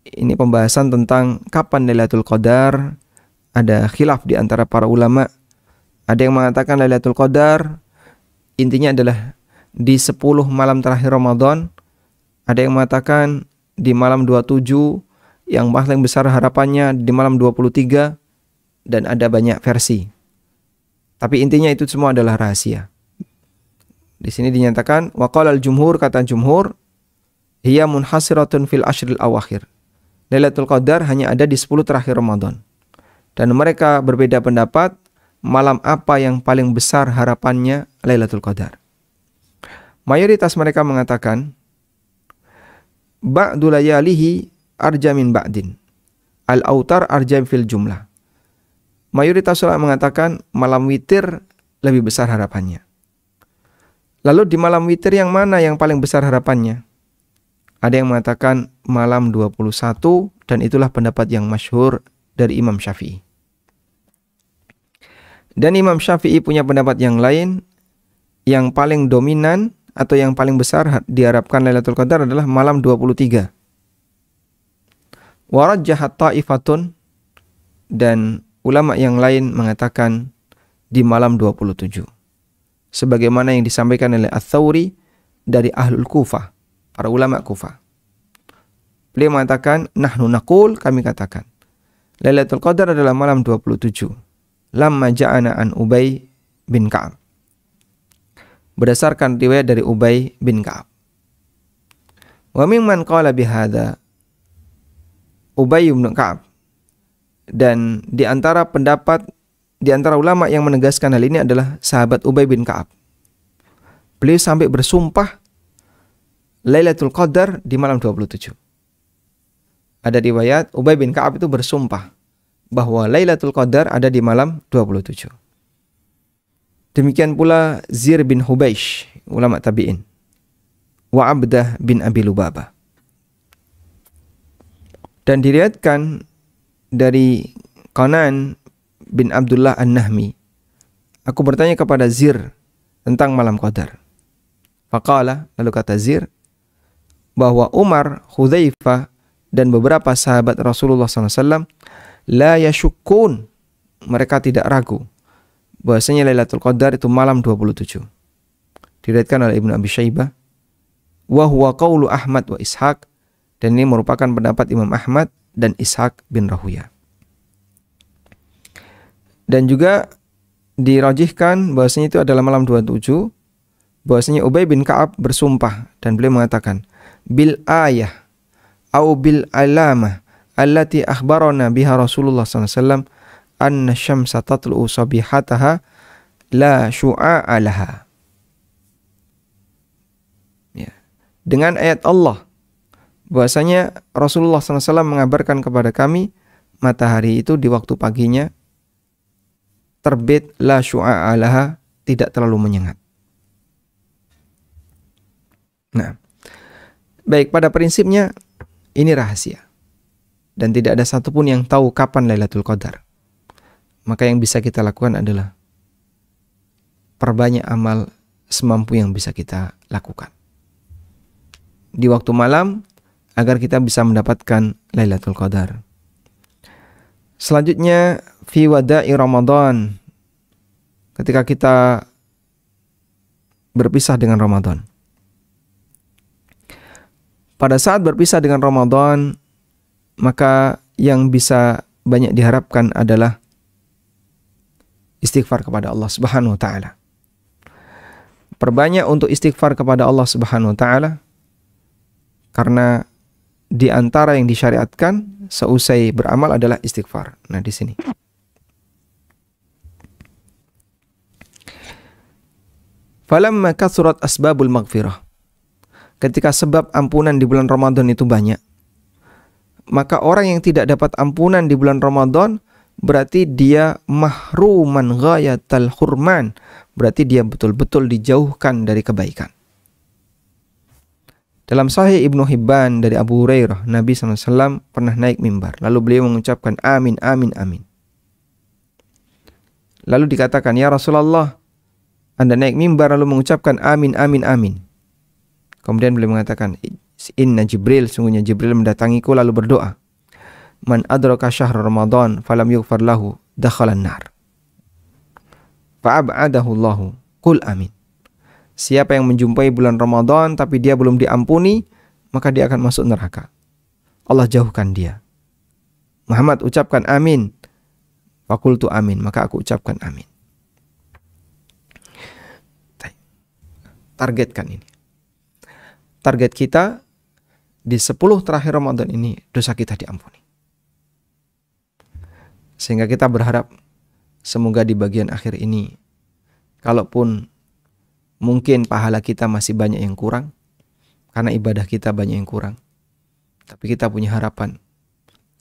Ini pembahasan tentang kapan Lailatul Qadar. Ada khilaf di antara para ulama. Ada yang mengatakan Lailatul Qadar intinya adalah di 10 malam terakhir Ramadan. Ada yang mengatakan di malam 27, yang paling besar harapannya di malam 23, dan ada banyak versi. Tapi intinya itu semua adalah rahasia. Di sini dinyatakan waqala al-jumhur, kata jumhur, hiya munhasiratun fil ashril awakhir. Lailatul Qadar hanya ada di 10 terakhir Ramadan. Dan mereka berbeda pendapat malam apa yang paling besar harapannya Lailatul Qadar. Mayoritas mereka mengatakan ba'du layalihi arja min ba'din. Al-autar arja fil jumlah. Mayoritas ulama mengatakan malam witir lebih besar harapannya. Lalu di malam witir yang mana yang paling besar harapannya? Ada yang mengatakan malam 21, dan itulah pendapat yang masyhur dari Imam Syafi'i. Dan Imam Syafi'i punya pendapat yang lain, yang paling dominan atau yang paling besar diharapkan Lailatul Qadar adalah malam 23. Warajjahat ta'ifatun, dan ulama yang lain mengatakan di malam 27. Sebagaimana yang disampaikan oleh Ats-Tsauri dari Ahlul Kufah, para ulama Kufah. Beliau mengatakan, nahnu naqul, kami katakan, Lailatul Qadar adalah malam 27. Lamma ja'ana an Ubay bin Ka'ab. Berdasarkan riwayat dari Ubay bin Ka'ab. Wa mimman qala bihadza Ubay bin Ka'ab. Dan di antara ulama yang menegaskan hal ini adalah sahabat Ubay bin Ka'ab. Beliau sampai bersumpah Lailatul Qadar di malam 27. Ada riwayat Ubay bin Ka'ab itu bersumpah bahwa Lailatul Qadar ada di malam 27. Demikian pula Zir bin Hubaish, ulama tabi'in. Wa Abdah bin Abi Lubabah. Dan diriwayatkan dari Qanan bin Abdullah An-Nahmi, aku bertanya kepada Zir tentang malam Qadar. Faqala, lalu kata Zir, bahwa Umar, Hudzaifah, dan beberapa sahabat Rasulullah SAW, la yashukun, mereka tidak ragu bahwasanya Lailatul Qadar itu malam 27. Diriwayatkan oleh Ibnu Abi Syaibah, wa huwa qaulu Ahmad wa Ishaq, dan ini merupakan pendapat Imam Ahmad dan Ishaq bin Rahuya. Dan juga dirajihkan bahwasanya itu adalah malam 27, bahwasanya Ubay bin Ka'ab bersumpah dan beliau mengatakan, bil ayah au bil alamah allati akhbarana biha Rasulullah SAW anna syamsa tatlu'u sabihataha la syu'a'a laha. Ya. Dengan ayat Allah bahwasanya Rasulullah SAW mengabarkan kepada kami matahari itu di waktu paginya terbit la syu'a'a laha, tidak terlalu menyengat. Nah, baik, pada prinsipnya ini rahasia dan tidak ada satupun yang tahu kapan Lailatul Qadar. Maka yang bisa kita lakukan adalah perbanyak amal semampu yang bisa kita lakukan di waktu malam agar kita bisa mendapatkan Lailatul Qadar. Selanjutnya fi wada'i Ramadan, ketika kita berpisah dengan Ramadan. Pada saat berpisah dengan Ramadan, maka yang bisa banyak diharapkan adalah istighfar kepada Allah Subhanahu wa taala. Perbanyak untuk istighfar kepada Allah Subhanahu wa taala, karena di antara yang disyariatkan seusai beramal adalah istighfar. Nah, di sini. Falamma kathurat asbabul maghfirah. Ketika sebab ampunan di bulan Ramadan itu banyak, maka orang yang tidak dapat ampunan di bulan Ramadan berarti dia mahruman ghayatal hurman, berarti dia betul-betul dijauhkan dari kebaikan. Dalam Sahih Ibnu Hibban dari Abu Hurairah, Nabi SAW pernah naik mimbar, lalu beliau mengucapkan amin, amin, amin. Lalu dikatakan, ya Rasulullah, Anda naik mimbar lalu mengucapkan amin, amin, amin. Kemudian beliau mengatakan, inna Jibril, sungguhnya Jibril mendatangiku lalu berdoa, man adraka syahr Ramadan falam yughfar lahu dakhalan nar fa'ab'adahu Allahu, qul amin. Siapa yang menjumpai bulan Ramadan tapi dia belum diampuni, maka dia akan masuk neraka. Allah jauhkan dia. Muhammad, ucapkan amin. Faqultu amin, maka aku ucapkan amin. Targetkan ini. Target kita di 10 terakhir Ramadan ini, dosa kita diampuni. Sehingga kita berharap semoga di bagian akhir ini, kalaupun mungkin pahala kita masih banyak yang kurang, karena ibadah kita banyak yang kurang, tapi kita punya harapan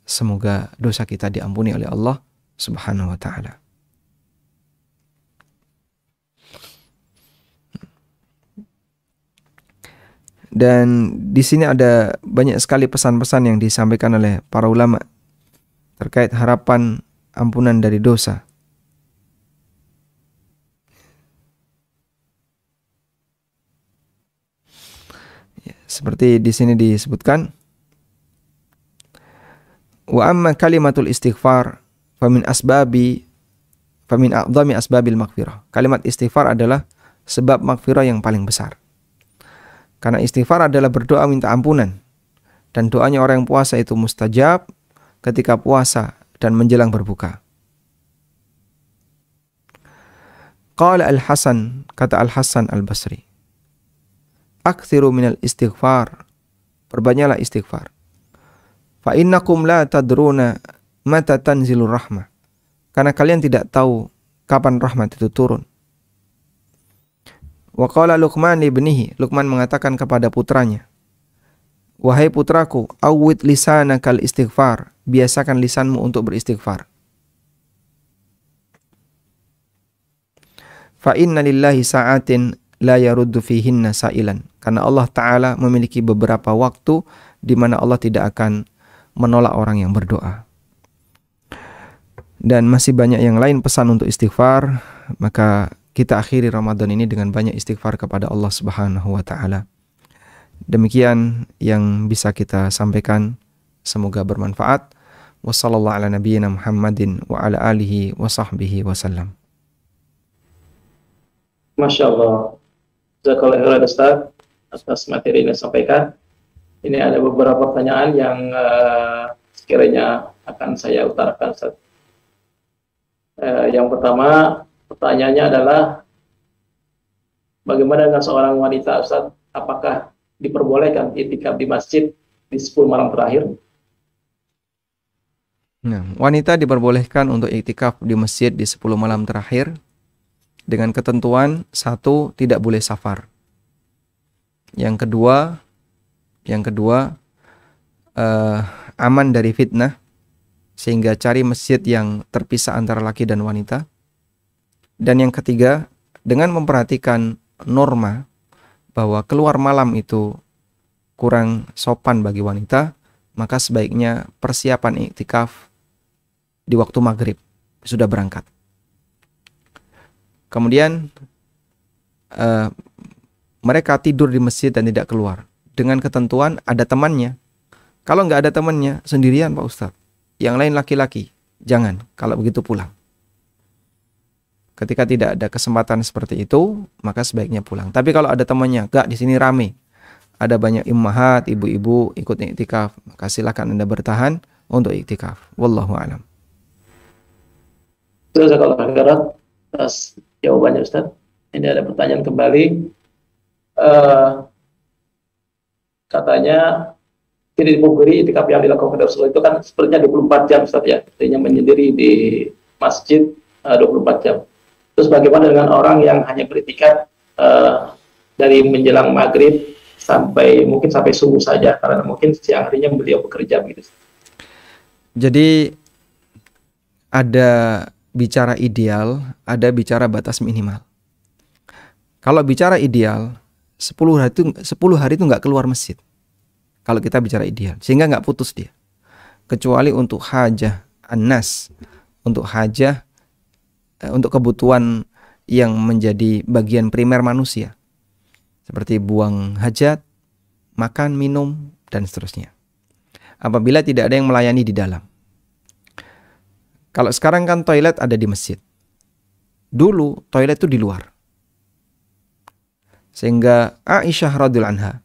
semoga dosa kita diampuni oleh Allah Subhanahu wa ta'ala. Dan di sini ada banyak sekali pesan-pesan yang disampaikan oleh para ulama terkait harapan ampunan dari dosa. Seperti di sini disebutkan, wa amma kalimatul istighfar famin a'dhami asbabil maghfirah. Kalimat istighfar adalah sebab maghfirah yang paling besar. Karena istighfar adalah berdoa minta ampunan, dan doanya orang yang puasa itu mustajab ketika puasa dan menjelang berbuka. Qala Al-Hasan, kata Al-Hasan Al-Basri, aktsiru minal istighfar, perbanyaklah istighfar. Fa innakum la tadruna mata tanzilur rahmah, karena kalian tidak tahu kapan rahmat itu turun. Wa qala Luqman ibnihi, Luqman mengatakan kepada putranya, wahai putraku, awwid lisanakal istighfar, biasakan lisanmu untuk beristighfar. Fa inna lillahi sa'atin la yaruddu fihinna sa'ilan, karena Allah Ta'ala memiliki beberapa waktu di mana Allah tidak akan menolak orang yang berdoa. Dan masih banyak yang lain pesan untuk istighfar, maka kita akhiri Ramadan ini dengan banyak istighfar kepada Allah Subhanahu wa taala. Demikian yang bisa kita sampaikan, semoga bermanfaat. Wassallallahu ala nabiyyina Muhammadin wa ala alihi wa sahbihi wasallam. Masya Allah. Jazakallahu khairan Ustaz atas materi yang disampaikan. Ini ada beberapa pertanyaan yang sekiranya akan saya utarakan, Ustaz. Yang pertama, pertanyaannya adalah bagaimana dengan seorang wanita, Ustaz? Apakah diperbolehkan iktikaf di masjid di 10 malam terakhir? Nah, wanita diperbolehkan untuk iktikaf di masjid di 10 malam terakhir dengan ketentuan, satu, tidak boleh safar. Yang kedua, aman dari fitnah, sehingga cari masjid yang terpisah antara laki dan wanita. Dan yang ketiga, dengan memperhatikan norma bahwa keluar malam itu kurang sopan bagi wanita, maka sebaiknya persiapan iktikaf di waktu maghrib sudah berangkat. Kemudian mereka tidur di masjid dan tidak keluar, dengan ketentuan ada temannya. Kalau nggak ada temannya, sendirian Pak Ustadz, yang lain laki-laki, jangan, kalau begitu pulang. Ketika tidak ada kesempatan seperti itu, maka sebaiknya pulang. Tapi kalau ada temannya, nggak, di sini rame, ada banyak immahat, ibu-ibu ikut iktikaf, maka silakan Anda bertahan untuk iktikaf. Wallahu a'lam. Jazakallahu khairan atas jawabannya, Ustaz. Ini ada pertanyaan kembali. Katanya tidak dipungkiri iktikaf yang dilakukan Rasulullah itu kan sepertinya 24 jam, Ustaz, ya. Artinya menyendiri di masjid 24 jam. Terus bagaimana dengan orang yang hanya beriktikaf dari menjelang maghrib sampai subuh saja, karena mungkin siang harinya beliau bekerja begitu. Jadi ada bicara ideal, ada bicara batas minimal. Kalau bicara ideal, 10 hari itu nggak keluar masjid. Kalau kita bicara ideal, sehingga nggak putus dia. Kecuali untuk hajah annas, untuk hajah, untuk kebutuhan yang menjadi bagian primer manusia. Seperti buang hajat, makan, minum, dan seterusnya. Apabila tidak ada yang melayani di dalam. Kalau sekarang kan toilet ada di masjid. Dulu toilet itu di luar. Sehingga Aisyah radhiyallahu anha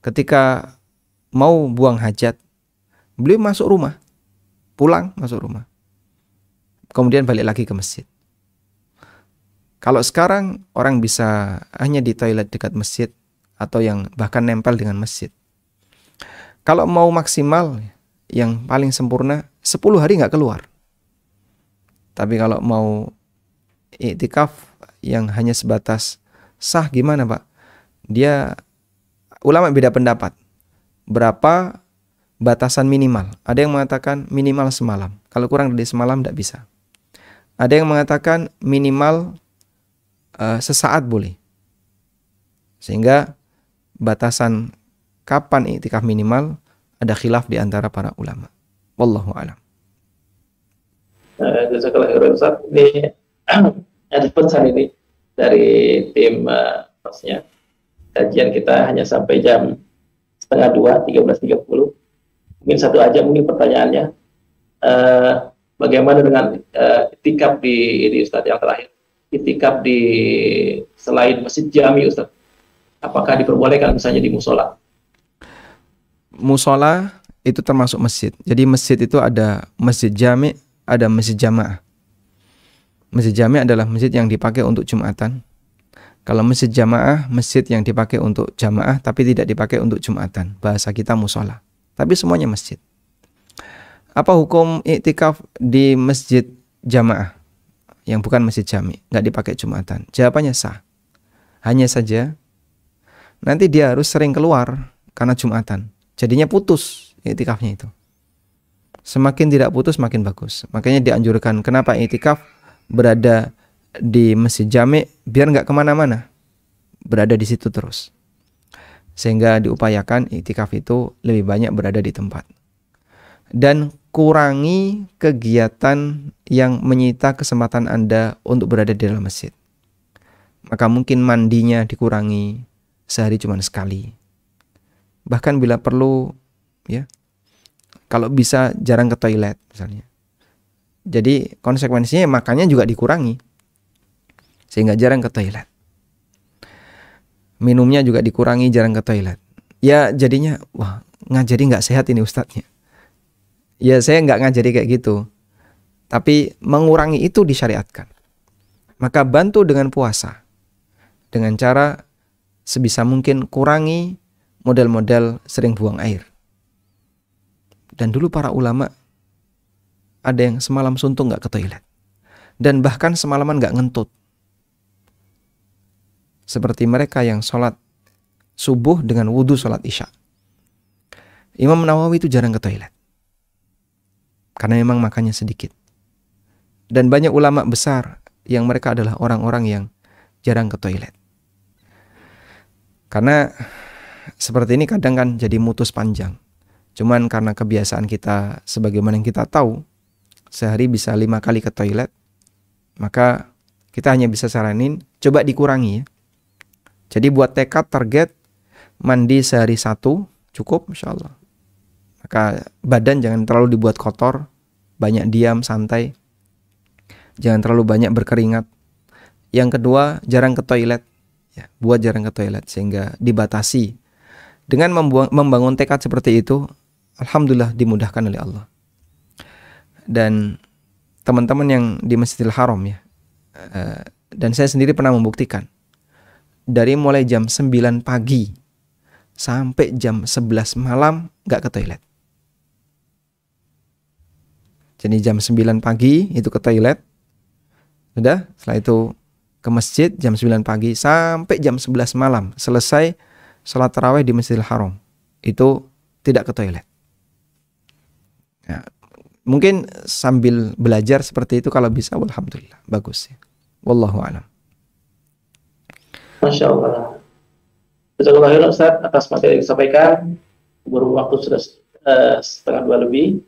ketika mau buang hajat, beliau masuk rumah. Pulang masuk rumah. Kemudian balik lagi ke masjid. Kalau sekarang orang bisa hanya di toilet dekat masjid atau yang bahkan nempel dengan masjid. Kalau mau maksimal, yang paling sempurna 10 hari nggak keluar. Tapi kalau mau iktikaf yang hanya sebatas sah, gimana Pak? Ulama beda pendapat. Berapa batasan minimal? Ada yang mengatakan minimal semalam. Kalau kurang dari semalam tidak bisa. Ada yang mengatakan minimal sesaat boleh. Sehingga batasan kapan iktikaf minimal ada khilaf di antara para ulama. Wallahu a'lam. Jazakallahu khairan, Ustaz. Ini ada pesan ini dari tim pasnya. Kajian kita hanya sampai jam 1:30, 13.30. Mungkin satu aja mungkin pertanyaannya. Bagaimana dengan iktikaf di ini, Ustaz, yang terakhir? Iktikaf di selain masjid jami, Ustaz. Apakah diperbolehkan misalnya di musola? Musola itu termasuk masjid. Jadi masjid itu ada masjid jami, ada masjid jamaah. Masjid jami adalah masjid yang dipakai untuk Jumatan. Kalau masjid jamaah, masjid yang dipakai untuk jamaah tapi tidak dipakai untuk Jumatan. Bahasa kita musola. Tapi semuanya masjid. Apa hukum iktikaf di masjid jamaah yang bukan masjid jami, nggak dipakai Jumatan? Jawabannya sah. Hanya saja nanti dia harus sering keluar karena Jumatan. Jadinya putus iktikafnya itu. Semakin tidak putus makin bagus. Makanya dianjurkan, kenapa iktikaf berada di masjid jami, biar nggak kemana-mana, berada di situ terus. Sehingga diupayakan iktikaf itu lebih banyak berada di tempat. Dan kurangi kegiatan yang menyita kesempatan Anda untuk berada di dalam masjid. maka mungkin mandinya dikurangi, sehari cuma sekali. Bahkan bila perlu, ya, kalau bisa jarang ke toilet misalnya. Jadi konsekuensinya makannya juga dikurangi, sehingga jarang ke toilet. Minumnya juga dikurangi, jarang ke toilet. Ya jadinya, wah, ngajari nggak sehat ini ustadznya. Ya saya nggak ngajari kayak gitu, tapi mengurangi itu disyariatkan. Maka bantu dengan puasa, dengan cara sebisa mungkin kurangi model-model sering buang air. Dan dulu para ulama ada yang semalam suntuk nggak ke toilet, dan bahkan semalaman nggak ngentut. Seperti mereka yang sholat subuh dengan wudhu sholat isya. Imam Nawawi itu jarang ke toilet, karena memang makannya sedikit. Dan banyak ulama besar yang mereka adalah orang-orang yang jarang ke toilet. Karena seperti ini kadang kan jadi mutus panjang. Cuman karena kebiasaan kita, sebagaimana yang kita tahu, sehari bisa 5 kali ke toilet, maka kita hanya bisa saranin, coba dikurangi ya. Jadi buat tekad target, mandi sehari 1, cukup insya Allah. Maka badan jangan terlalu dibuat kotor, banyak diam, santai. Jangan terlalu banyak berkeringat. Yang kedua, jarang ke toilet. Ya, buat jarang ke toilet sehingga dibatasi. Dengan membangun tekad seperti itu, alhamdulillah dimudahkan oleh Allah. Dan teman-teman yang di Masjidil Haram ya, dan saya sendiri pernah membuktikan, dari mulai jam 9 pagi sampai jam 11 malam gak ke toilet. Jadi jam 9 pagi itu ke toilet, udah, setelah itu ke masjid jam 9 pagi sampai jam 11 malam, selesai sholat tarawih di Masjidil Haram, itu tidak ke toilet. Ya, mungkin sambil belajar seperti itu kalau bisa, alhamdulillah, bagus ya. Wallahu a'lam. Masya Allah. Jazakallahu khairan Ustaz atas materi yang disampaikan. Waktu sudah setengah 2 lebih.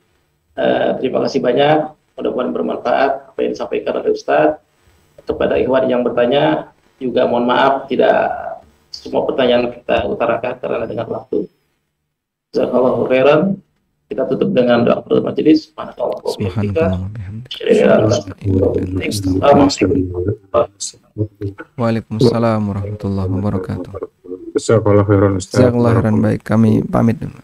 Terima kasih banyak. Mudah-mudahan bermanfaat apa yang disampaikan oleh Ustaz. Kepada ikhwan yang bertanya juga mohon maaf tidak semua pertanyaan kita utarakan karena dengan waktu. Jazakallahu khairan. Kita tutup dengan doa penutup majelis. Waalaikumsalam warahmatullahi wabarakatuh. Jazakallahu khairan Ustaz. Jazakallahu khairan, baik, kami pamit. Nah.